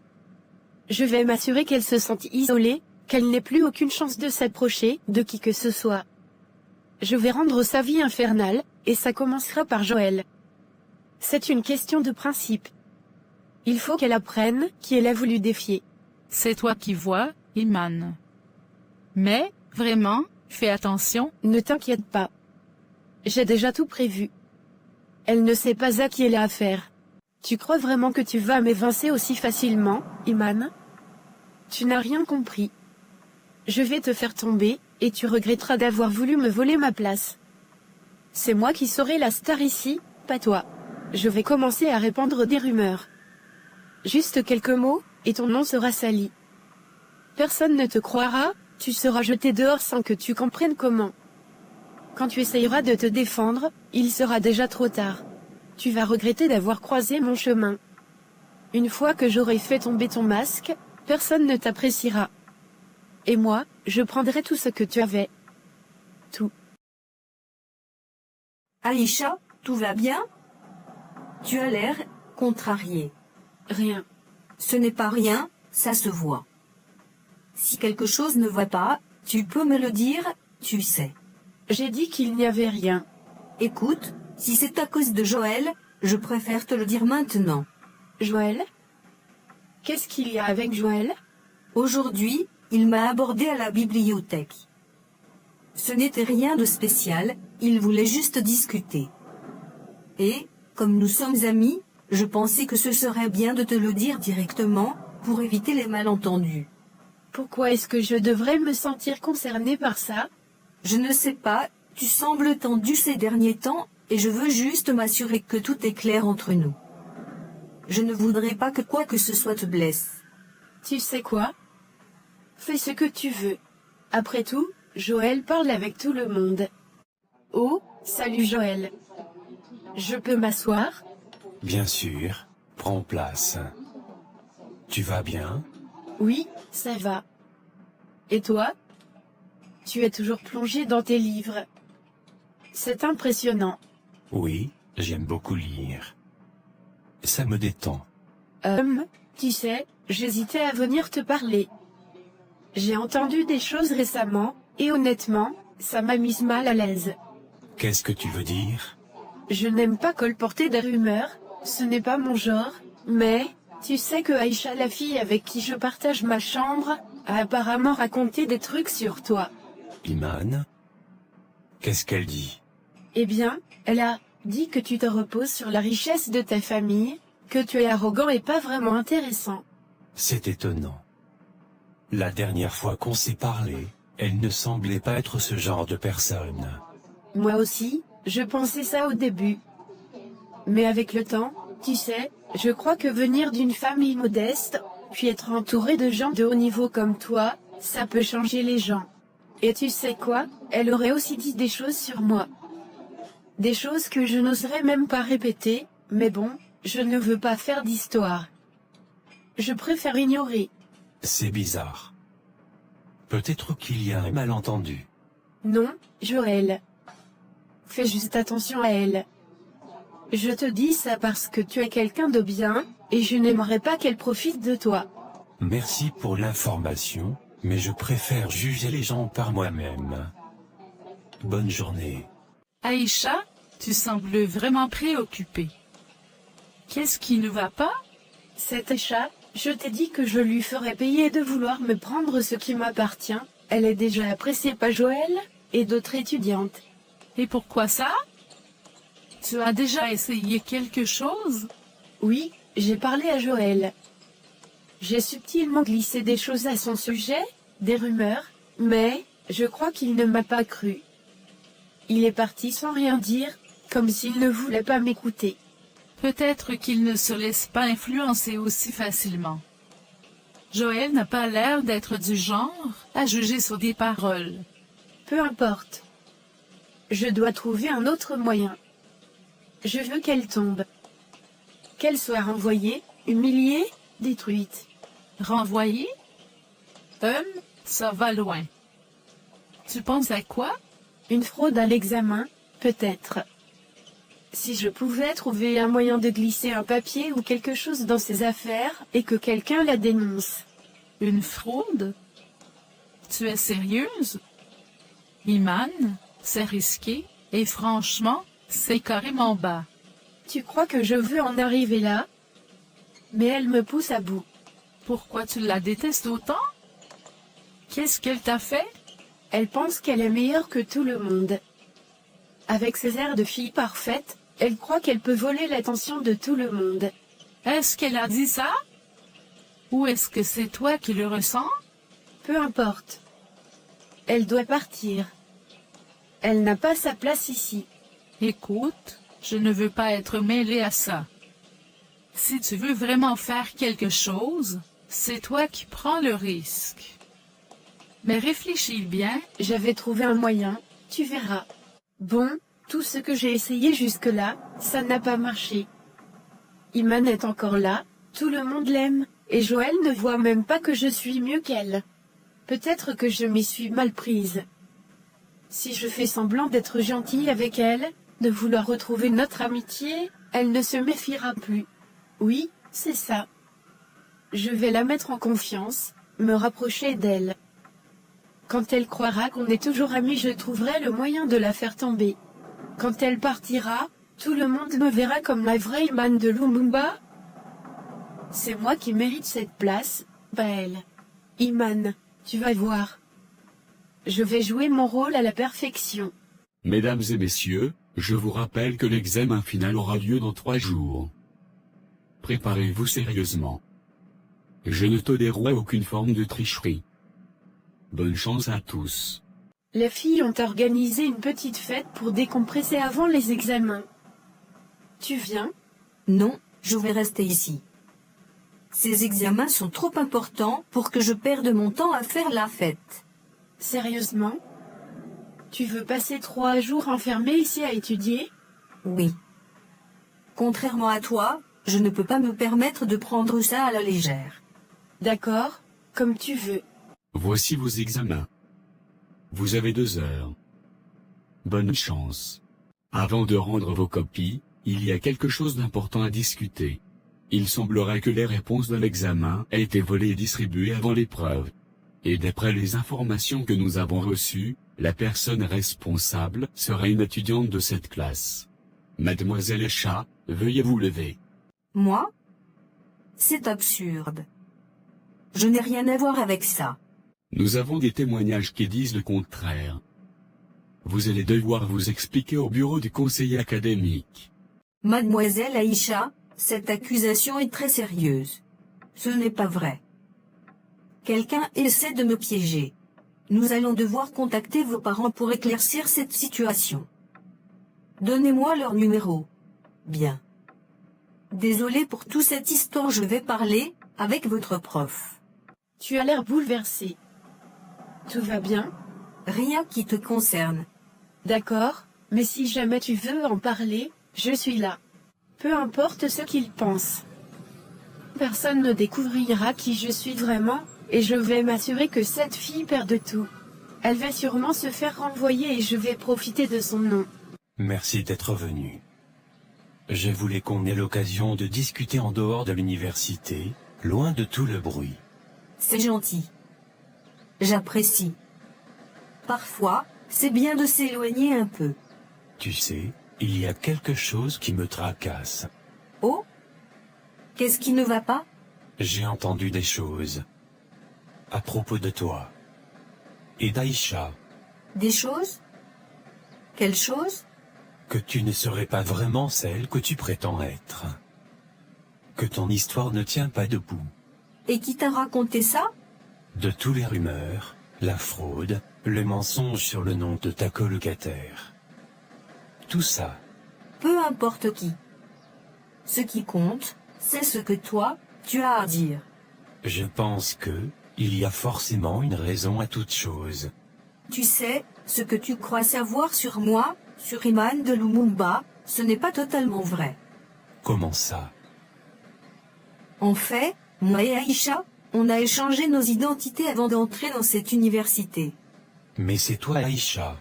Je vais m'assurer qu'elle se sente isolée, qu'elle n'ait plus aucune chance de s'approcher de qui que ce soit. Je vais rendre sa vie infernale, et ça commencera par Joël. C'est une question de principe. Il faut qu'elle apprenne qui elle a voulu défier. C'est toi qui vois, Iman. Mais, vraiment, fais attention. Ne t'inquiète pas. J'ai déjà tout prévu. Elle ne sait pas à qui elle a affaire. Tu crois vraiment que tu vas m'évincer aussi facilement, Iman? Tu n'as rien compris. Je vais te faire tomber, et tu regretteras d'avoir voulu me voler ma place. C'est moi qui serai la star ici, pas toi. Je vais commencer à répandre des rumeurs. Juste quelques mots, et ton nom sera sali. Personne ne te croira, tu seras jeté dehors sans que tu comprennes comment. Quand tu essayeras de te défendre, il sera déjà trop tard. Tu vas regretter d'avoir croisé mon chemin. Une fois que j'aurai fait tomber ton masque, personne ne t'appréciera. Et moi, je prendrai tout ce que tu avais. Tout. Aïcha, tout va bien? Tu as l'air contrarié. Rien. Ce n'est pas rien, ça se voit. Si quelque chose ne va pas, tu peux me le dire, tu sais. J'ai dit qu'il n'y avait rien. Écoute, si c'est à cause de Joël, je préfère te le dire maintenant. Joël? Qu'est-ce qu'il y a avec Joël? Aujourd'hui, il m'a abordé à la bibliothèque. Ce n'était rien de spécial, il voulait juste discuter. Et, comme nous sommes amis, je pensais que ce serait bien de te le dire directement, pour éviter les malentendus. Pourquoi est-ce que je devrais me sentir concernée par ça? Je ne sais pas, tu sembles tendu ces derniers temps, et je veux juste m'assurer que tout est clair entre nous. Je ne voudrais pas que quoi que ce soit te blesse. Tu sais quoi? Fais ce que tu veux. Après tout, Joël parle avec tout le monde. Oh, salut Joël. Je peux m'asseoir? Bien sûr, prends place. Tu vas bien? Oui, ça va. Et toi? Tu es toujours plongé dans tes livres. C'est impressionnant. Oui, j'aime beaucoup lire. Ça me détend. Tu sais, j'hésitais à venir te parler. J'ai entendu des choses récemment, et honnêtement, ça m'a mise mal à l'aise. Qu'est-ce que tu veux dire? Je n'aime pas colporter des rumeurs, ce n'est pas mon genre, mais, tu sais que Aïcha, la fille avec qui je partage ma chambre, a apparemment raconté des trucs sur toi. Iman? Qu'est-ce qu'elle dit? Eh bien, elle a dit que tu te reposes sur la richesse de ta famille, que tu es arrogant et pas vraiment intéressant. C'est étonnant. La dernière fois qu'on s'est parlé, elle ne semblait pas être ce genre de personne. Moi aussi, je pensais ça au début. Mais avec le temps, tu sais, je crois que venir d'une famille modeste, puis être entouré de gens de haut niveau comme toi, ça peut changer les gens. Et tu sais quoi, elle aurait aussi dit des choses sur moi. Des choses que je n'oserais même pas répéter, mais bon, je ne veux pas faire d'histoire. Je préfère ignorer. C'est bizarre. Peut-être qu'il y a un malentendu. Non, Joël. Fais juste attention à elle. Je te dis ça parce que tu es quelqu'un de bien, et je n'aimerais pas qu'elle profite de toi. Merci pour l'information, mais je préfère juger les gens par moi-même. Bonne journée. Aïcha, tu sembles vraiment préoccupée. Qu'est-ce qui ne va pas? Cette Aïcha, je t'ai dit que je lui ferais payer de vouloir me prendre ce qui m'appartient. Elle est déjà appréciée par Joël et d'autres étudiantes. Et pourquoi ça? Tu as déjà essayé quelque chose? Oui, j'ai parlé à Joël. J'ai subtilement glissé des choses à son sujet, des rumeurs, mais je crois qu'il ne m'a pas cru. Il est parti sans rien dire, comme s'il ne voulait pas m'écouter. Peut-être qu'il ne se laisse pas influencer aussi facilement. Joël n'a pas l'air d'être du genre à juger sur des paroles. Peu importe. Je dois trouver un autre moyen. Je veux qu'elle tombe. Qu'elle soit renvoyée, humiliée, détruite. Renvoyé? Ça va loin. Tu penses à quoi? Une fraude à l'examen, peut-être. Si je pouvais trouver un moyen de glisser un papier ou quelque chose dans ses affaires et que quelqu'un la dénonce. Une fraude? Tu es sérieuse? Iman, c'est risqué, et franchement, c'est carrément bas. Tu crois que je veux en arriver là? Mais elle me pousse à bout. Pourquoi tu la détestes autant? Qu'est-ce qu'elle t'a fait? Elle pense qu'elle est meilleure que tout le monde. Avec ses airs de fille parfaite, elle croit qu'elle peut voler l'attention de tout le monde. Est-ce qu'elle a dit ça? Ou est-ce que c'est toi qui le ressens? Peu importe. Elle doit partir. Elle n'a pas sa place ici. Écoute, je ne veux pas être mêlée à ça. Si tu veux vraiment faire quelque chose, c'est toi qui prends le risque. Mais réfléchis bien. J'avais trouvé un moyen, tu verras. Bon, tout ce que j'ai essayé jusque-là, ça n'a pas marché. Iman est encore là, tout le monde l'aime, et Joël ne voit même pas que je suis mieux qu'elle. Peut-être que je m'y suis mal prise. Si je fais semblant d'être gentille avec elle, de vouloir retrouver notre amitié, elle ne se méfiera plus. Oui, c'est ça. Je vais la mettre en confiance, me rapprocher d'elle. Quand elle croira qu'on est toujours amis, je trouverai le moyen de la faire tomber. Quand elle partira, tout le monde me verra comme la vraie Iman de Lumumba. C'est moi qui mérite cette place, pas elle. Iman, tu vas voir. Je vais jouer mon rôle à la perfection. Mesdames et messieurs, je vous rappelle que l'examen final aura lieu dans 3 jours. Préparez-vous sérieusement. Je ne tolérerai aucune forme de tricherie. Bonne chance à tous. Les filles ont organisé une petite fête pour décompresser avant les examens. Tu viens? Non, je vais rester ici. Ces examens sont trop importants pour que je perde mon temps à faire la fête. Sérieusement? Tu veux passer 3 jours enfermés ici à étudier? Oui. Contrairement à toi, je ne peux pas me permettre de prendre ça à la légère. D'accord, comme tu veux. Voici vos examens. Vous avez 2 heures. Bonne chance. Avant de rendre vos copies, il y a quelque chose d'important à discuter. Il semblerait que les réponses de l'examen aient été volées et distribuées avant l'épreuve. Et d'après les informations que nous avons reçues, la personne responsable serait une étudiante de cette classe. Mademoiselle Aïcha, veuillez vous lever. Moi? C'est absurde. Je n'ai rien à voir avec ça. Nous avons des témoignages qui disent le contraire. Vous allez devoir vous expliquer au bureau du conseiller académique. Mademoiselle Aïcha, cette accusation est très sérieuse. Ce n'est pas vrai. Quelqu'un essaie de me piéger. Nous allons devoir contacter vos parents pour éclaircir cette situation. Donnez-moi leur numéro. Bien. Désolé pour toute cette histoire, je vais parler avec votre prof. Tu as l'air bouleversé. Tout va bien? Rien qui te concerne. D'accord, mais si jamais tu veux en parler, je suis là. Peu importe ce qu'ils pensent. Personne ne découvrira qui je suis vraiment, et je vais m'assurer que cette fille perde tout. Elle va sûrement se faire renvoyer et je vais profiter de son nom. Merci d'être venu. Je voulais qu'on ait l'occasion de discuter en dehors de l'université, loin de tout le bruit. C'est gentil. J'apprécie. Parfois, c'est bien de s'éloigner un peu. Tu sais, il y a quelque chose qui me tracasse. Oh? Qu'est-ce qui ne va pas? J'ai entendu des choses. À propos de toi. Et d'Aïcha. Des choses? Quelles choses? Que tu ne serais pas vraiment celle que tu prétends être. Que ton histoire ne tient pas debout. Et qui t'a raconté ça? De tous les rumeurs, la fraude, le mensonge sur le nom de ta colocataire. Tout ça. Peu importe qui. Ce qui compte, c'est ce que toi, tu as à dire. Je pense que, il y a forcément une raison à toute chose. Tu sais, ce que tu crois savoir sur moi, sur Iman de Lumumba, ce n'est pas totalement vrai. Comment ça? En fait, moi et Aïcha, on a échangé nos identités avant d'entrer dans cette université. Mais c'est toi Aïcha.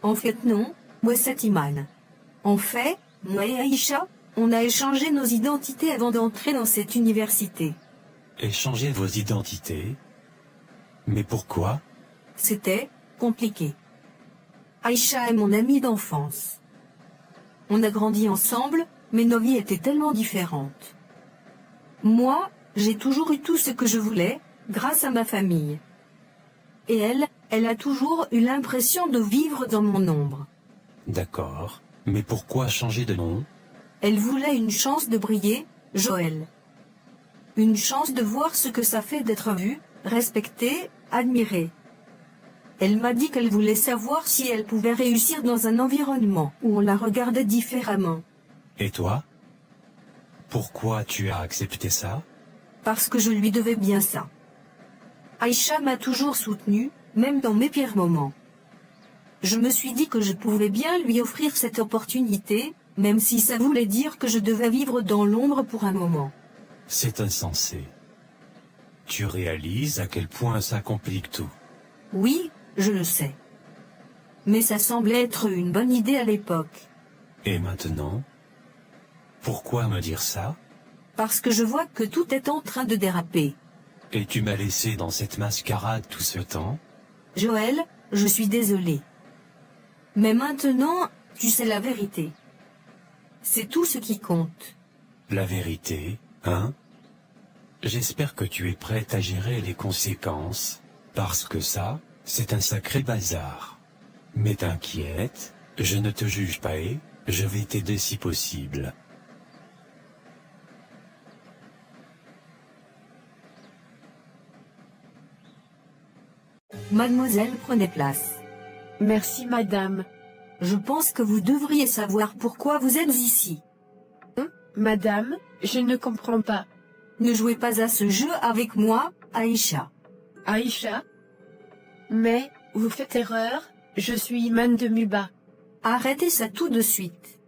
En fait non, moi c'est Iman. En fait, moi et Aïcha, on a échangé nos identités avant d'entrer dans cette université. Échanger vos identités? Mais pourquoi? C'était compliqué. Aïcha est mon amie d'enfance. On a grandi ensemble, mais nos vies étaient tellement différentes. Moi, j'ai toujours eu tout ce que je voulais, grâce à ma famille. Et elle a toujours eu l'impression de vivre dans mon ombre. D'accord, mais pourquoi changer de nom? Elle voulait une chance de briller, Joël. Une chance de voir ce que ça fait d'être vue, respectée, admirée. Elle m'a dit qu'elle voulait savoir si elle pouvait réussir dans un environnement où on la regardait différemment. Et toi? Pourquoi tu as accepté ça? Parce que je lui devais bien ça. Aïcha m'a toujours soutenue, même dans mes pires moments. Je me suis dit que je pouvais bien lui offrir cette opportunité, même si ça voulait dire que je devais vivre dans l'ombre pour un moment. C'est insensé. Tu réalises à quel point ça complique tout. Oui, je le sais. Mais ça semblait être une bonne idée à l'époque. Et maintenant? Pourquoi me dire ça? Parce que je vois que tout est en train de déraper. Et tu m'as laissé dans cette mascarade tout ce temps? Joël, je suis désolée. Mais maintenant, tu sais la vérité. C'est tout ce qui compte. La vérité, hein? J'espère que tu es prête à gérer les conséquences, parce que ça, c'est un sacré bazar. Mais t'inquiète, je ne te juge pas et je vais t'aider si possible. Mademoiselle, prenez place. Merci madame. Je pense que vous devriez savoir pourquoi vous êtes ici. Madame, je ne comprends pas. Ne jouez pas à ce jeu avec moi, Aïcha. Aïcha? Mais, vous faites erreur, je suis Iman de Muba. Arrêtez ça tout de suite.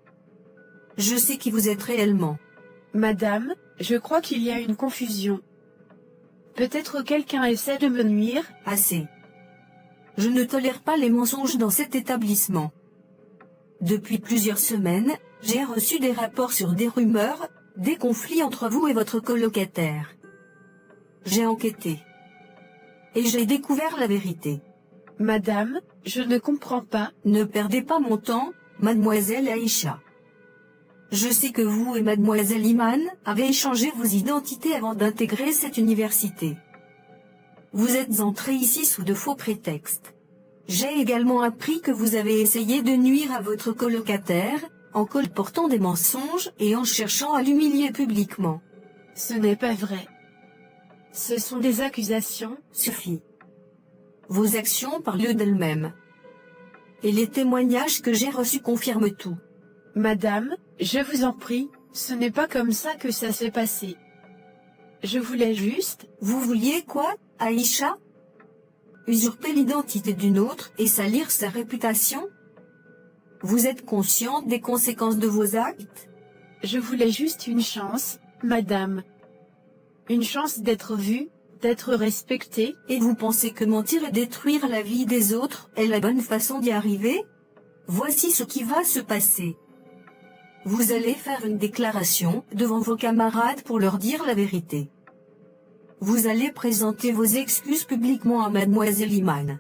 Je sais qui vous êtes réellement. Madame, je crois qu'il y a une confusion. Peut-être quelqu'un essaie de me nuire? Assez. Je ne tolère pas les mensonges dans cet établissement. Depuis plusieurs semaines, j'ai reçu des rapports sur des rumeurs, des conflits entre vous et votre colocataire. J'ai enquêté. Et j'ai découvert la vérité. Madame, je ne comprends pas. Ne perdez pas mon temps, mademoiselle Aïcha. Je sais que vous et mademoiselle Iman avez échangé vos identités avant d'intégrer cette université. Vous êtes entré ici sous de faux prétextes. J'ai également appris que vous avez essayé de nuire à votre colocataire, en colportant des mensonges et en cherchant à l'humilier publiquement. Ce n'est pas vrai. Ce sont des accusations. Suffit. Vos actions parlent d'elles-mêmes. Et les témoignages que j'ai reçus confirment tout. Madame, je vous en prie, ce n'est pas comme ça que ça s'est passé. Je voulais juste... Vous vouliez quoi, Aïcha? Usurper l'identité d'une autre et salir sa réputation? Vous êtes consciente des conséquences de vos actes? Je voulais juste une chance, madame. Une chance d'être vue, d'être respectée. Et vous pensez que mentir et détruire la vie des autres est la bonne façon d'y arriver? Voici ce qui va se passer. Vous allez faire une déclaration devant vos camarades pour leur dire la vérité. Vous allez présenter vos excuses publiquement à Mademoiselle Iman.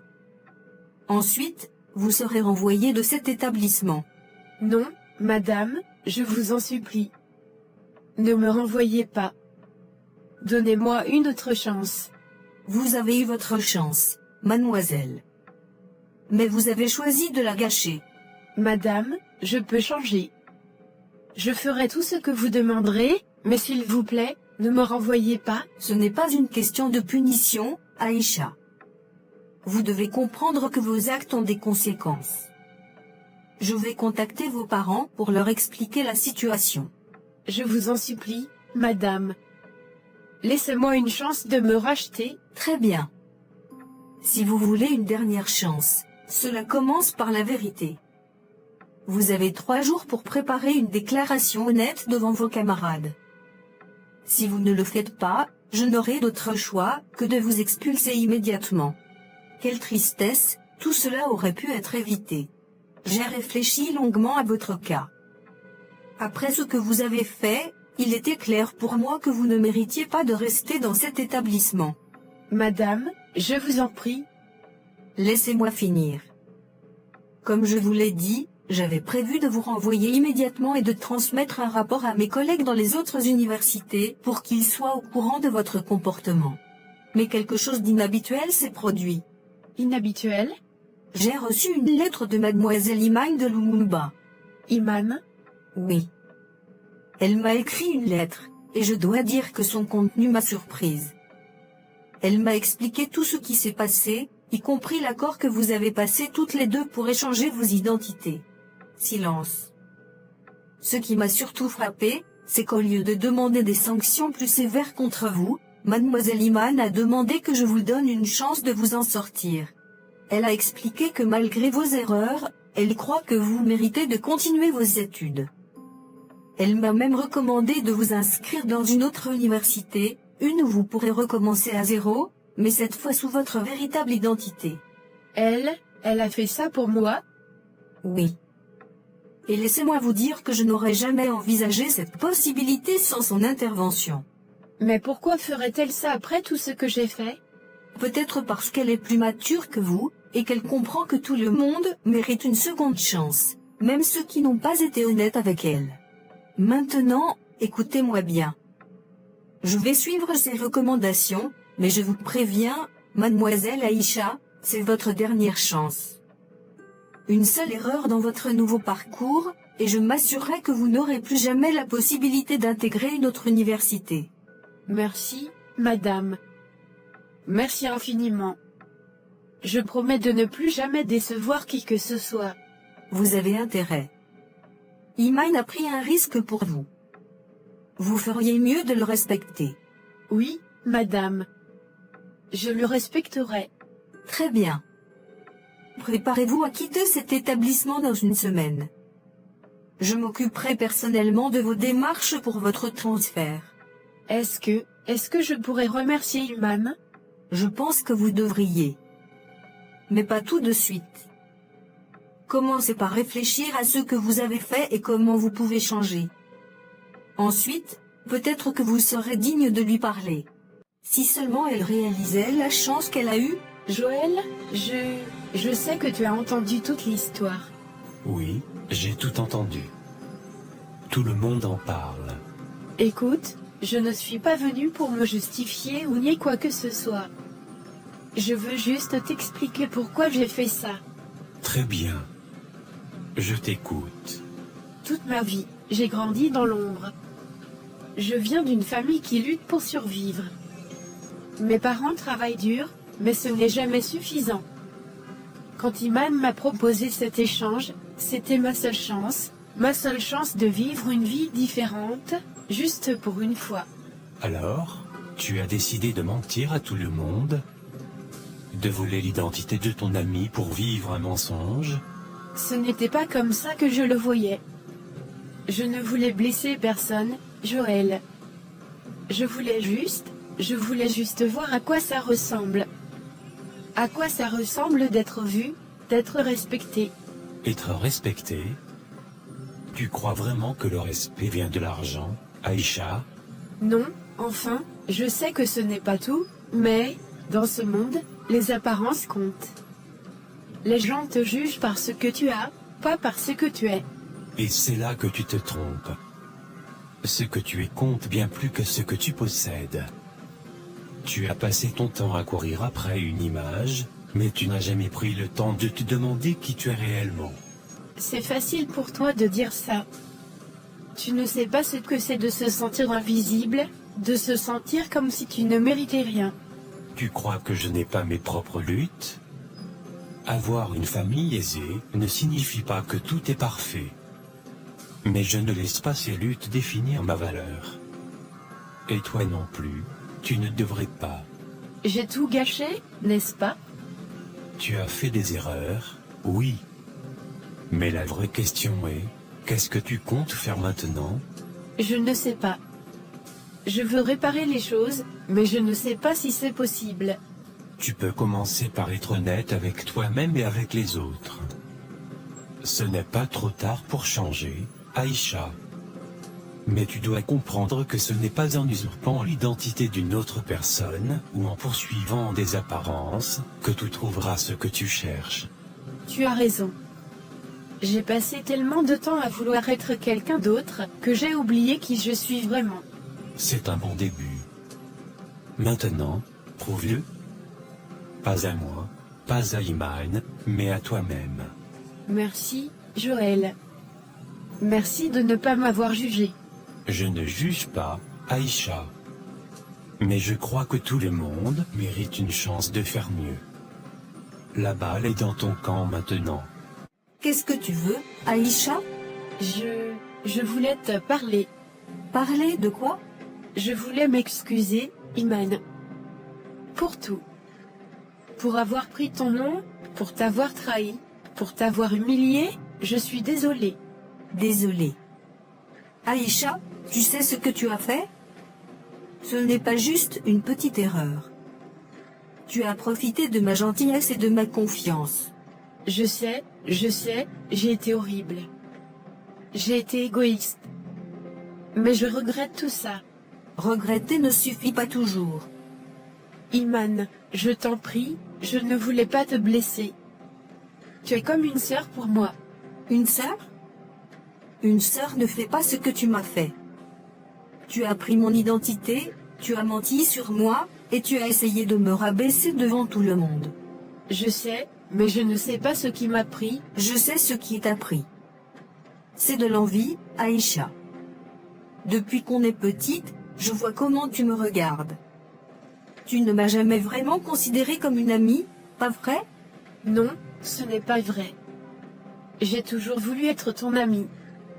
Ensuite, vous serez renvoyé de cet établissement. Non, madame, je vous en supplie. Ne me renvoyez pas. Donnez-moi une autre chance. Vous avez eu votre chance, mademoiselle. Mais vous avez choisi de la gâcher. Madame, je peux changer. Je ferai tout ce que vous demanderez, mais s'il vous plaît, ne me renvoyez pas. Ce n'est pas une question de punition, Aïcha. Vous devez comprendre que vos actes ont des conséquences. Je vais contacter vos parents pour leur expliquer la situation. Je vous en supplie, madame. Laissez-moi une chance de me racheter. Très bien. Si vous voulez une dernière chance, cela commence par la vérité. Vous avez 3 jours pour préparer une déclaration honnête devant vos camarades. Si vous ne le faites pas, je n'aurai d'autre choix que de vous expulser immédiatement. Quelle tristesse, tout cela aurait pu être évité. J'ai réfléchi longuement à votre cas. Après ce que vous avez fait, il était clair pour moi que vous ne méritiez pas de rester dans cet établissement. Madame, je vous en prie. Laissez-moi finir. Comme je vous l'ai dit, j'avais prévu de vous renvoyer immédiatement et de transmettre un rapport à mes collègues dans les autres universités pour qu'ils soient au courant de votre comportement. Mais quelque chose d'inhabituel s'est produit. Inhabituel? J'ai reçu une lettre de Mademoiselle Iman de Lumumba. Iman? Oui. Elle m'a écrit une lettre, et je dois dire que son contenu m'a surprise. Elle m'a expliqué tout ce qui s'est passé, y compris l'accord que vous avez passé toutes les deux pour échanger vos identités. Silence. Ce qui m'a surtout frappé, c'est qu'au lieu de demander des sanctions plus sévères contre vous, Mademoiselle Iman a demandé que je vous donne une chance de vous en sortir. Elle a expliqué que malgré vos erreurs, elle croit que vous méritez de continuer vos études. Elle m'a même recommandé de vous inscrire dans une autre université, une où vous pourrez recommencer à zéro, mais cette fois sous votre véritable identité. Elle a fait ça pour moi? Oui. Et laissez-moi vous dire que je n'aurais jamais envisagé cette possibilité sans son intervention. Mais pourquoi ferait-elle ça après tout ce que j'ai fait? Peut-être parce qu'elle est plus mature que vous, et qu'elle comprend que tout le monde mérite une seconde chance, même ceux qui n'ont pas été honnêtes avec elle. Maintenant, écoutez-moi bien. Je vais suivre ses recommandations, mais je vous préviens, mademoiselle Aïcha, c'est votre dernière chance. Une seule erreur dans votre nouveau parcours, et je m'assurerai que vous n'aurez plus jamais la possibilité d'intégrer une autre université. Merci, madame. Merci infiniment. Je promets de ne plus jamais décevoir qui que ce soit. Vous avez intérêt. Iman a pris un risque pour vous. Vous feriez mieux de le respecter. Oui, madame. Je le respecterai. Très bien. Préparez-vous à quitter cet établissement dans une semaine. Je m'occuperai personnellement de vos démarches pour votre transfert. Est-ce que je pourrais remercier Iman? Je pense que vous devriez. Mais pas tout de suite. Commencez par réfléchir à ce que vous avez fait et comment vous pouvez changer. Ensuite, peut-être que vous serez digne de lui parler. Si seulement elle réalisait la chance qu'elle a eue. Joël, je sais que tu as entendu toute l'histoire. Oui, j'ai tout entendu. Tout le monde en parle. Écoute, je ne suis pas venue pour me justifier ou nier quoi que ce soit. Je veux juste t'expliquer pourquoi j'ai fait ça. Très bien. Je t'écoute. Toute ma vie, j'ai grandi dans l'ombre. Je viens d'une famille qui lutte pour survivre. Mes parents travaillent dur, mais ce n'est jamais suffisant. Quand Iman m'a proposé cet échange, c'était ma seule chance de vivre une vie différente, juste pour une fois. Alors, tu as décidé de mentir à tout le monde? De voler l'identité de ton ami pour vivre un mensonge? Ce n'était pas comme ça que je le voyais. Je ne voulais blesser personne, Joël. Je voulais juste voir à quoi ça ressemble. À quoi ça ressemble d'être vu, d'être respecté. Être respecté? Tu crois vraiment que le respect vient de l'argent, Aïcha? Non, enfin, je sais que ce n'est pas tout, mais, dans ce monde, les apparences comptent. Les gens te jugent par ce que tu as, pas par ce que tu es. Et c'est là que tu te trompes. Ce que tu es compte bien plus que ce que tu possèdes. Tu as passé ton temps à courir après une image, mais tu n'as jamais pris le temps de te demander qui tu es réellement. C'est facile pour toi de dire ça. Tu ne sais pas ce que c'est de se sentir invisible, de se sentir comme si tu ne méritais rien. Tu crois que je n'ai pas mes propres luttes? Avoir une famille aisée ne signifie pas que tout est parfait. Mais je ne laisse pas ces luttes définir ma valeur. Et toi non plus, tu ne devrais pas. J'ai tout gâché, n'est-ce pas? Tu as fait des erreurs, oui. Mais la vraie question est, qu'est-ce que tu comptes faire maintenant? Je ne sais pas. Je veux réparer les choses, mais je ne sais pas si c'est possible. Tu peux commencer par être honnête avec toi-même et avec les autres. Ce n'est pas trop tard pour changer, Aïcha. Mais tu dois comprendre que ce n'est pas en usurpant l'identité d'une autre personne, ou en poursuivant des apparences, que tu trouveras ce que tu cherches. Tu as raison. J'ai passé tellement de temps à vouloir être quelqu'un d'autre, que j'ai oublié qui je suis vraiment. C'est un bon début. Maintenant, prouve-le. Pas à moi, pas à Iman, mais à toi-même. Merci, Joël. Merci de ne pas m'avoir jugé. Je ne juge pas, Aïcha. Mais je crois que tout le monde mérite une chance de faire mieux. La balle est dans ton camp maintenant. Qu'est-ce que tu veux, Aïcha? Je voulais te parler. Parler de quoi? Je voulais m'excuser, Iman. Pour tout. Pour avoir pris ton nom, pour t'avoir trahi, pour t'avoir humilié, je suis désolée. Désolée. Aïcha, tu sais ce que tu as fait? Ce n'est pas juste une petite erreur. Tu as profité de ma gentillesse et de ma confiance. Je sais, j'ai été horrible. J'ai été égoïste. Mais je regrette tout ça. Regretter ne suffit pas toujours. Iman, je t'en prie, je ne voulais pas te blesser. Tu es comme une sœur pour moi. Une sœur? Une sœur ne fait pas ce que tu m'as fait. Tu as pris mon identité, tu as menti sur moi, et tu as essayé de me rabaisser devant tout le monde. Je sais, mais je ne sais pas ce qui m'a pris. Je sais ce qui t'a pris. C'est de l'envie, Aïcha. Depuis qu'on est petite, je vois comment tu me regardes. Tu ne m'as jamais vraiment considérée comme une amie, pas vrai? Non, ce n'est pas vrai. J'ai toujours voulu être ton amie.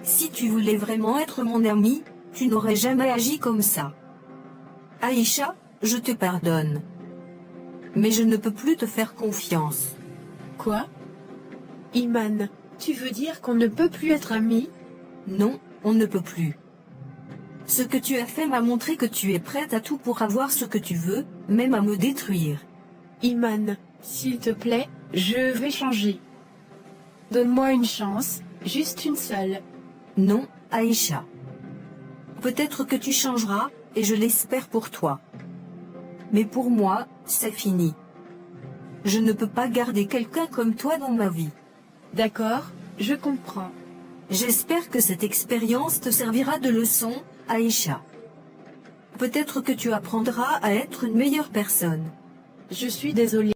Si tu voulais vraiment être mon amie, tu n'aurais jamais agi comme ça. Aïcha, je te pardonne. Mais je ne peux plus te faire confiance. Quoi? Iman, tu veux dire qu'on ne peut plus être amis? Non, on ne peut plus. Ce que tu as fait m'a montré que tu es prête à tout pour avoir ce que tu veux, même à me détruire. Iman, s'il te plaît, je vais changer. Donne-moi une chance, juste une seule. Non, Aïcha. Peut-être que tu changeras, et je l'espère pour toi. Mais pour moi, c'est fini. Je ne peux pas garder quelqu'un comme toi dans ma vie. D'accord, je comprends. J'espère que cette expérience te servira de leçon, Aïcha. Peut-être que tu apprendras à être une meilleure personne. Je suis désolé.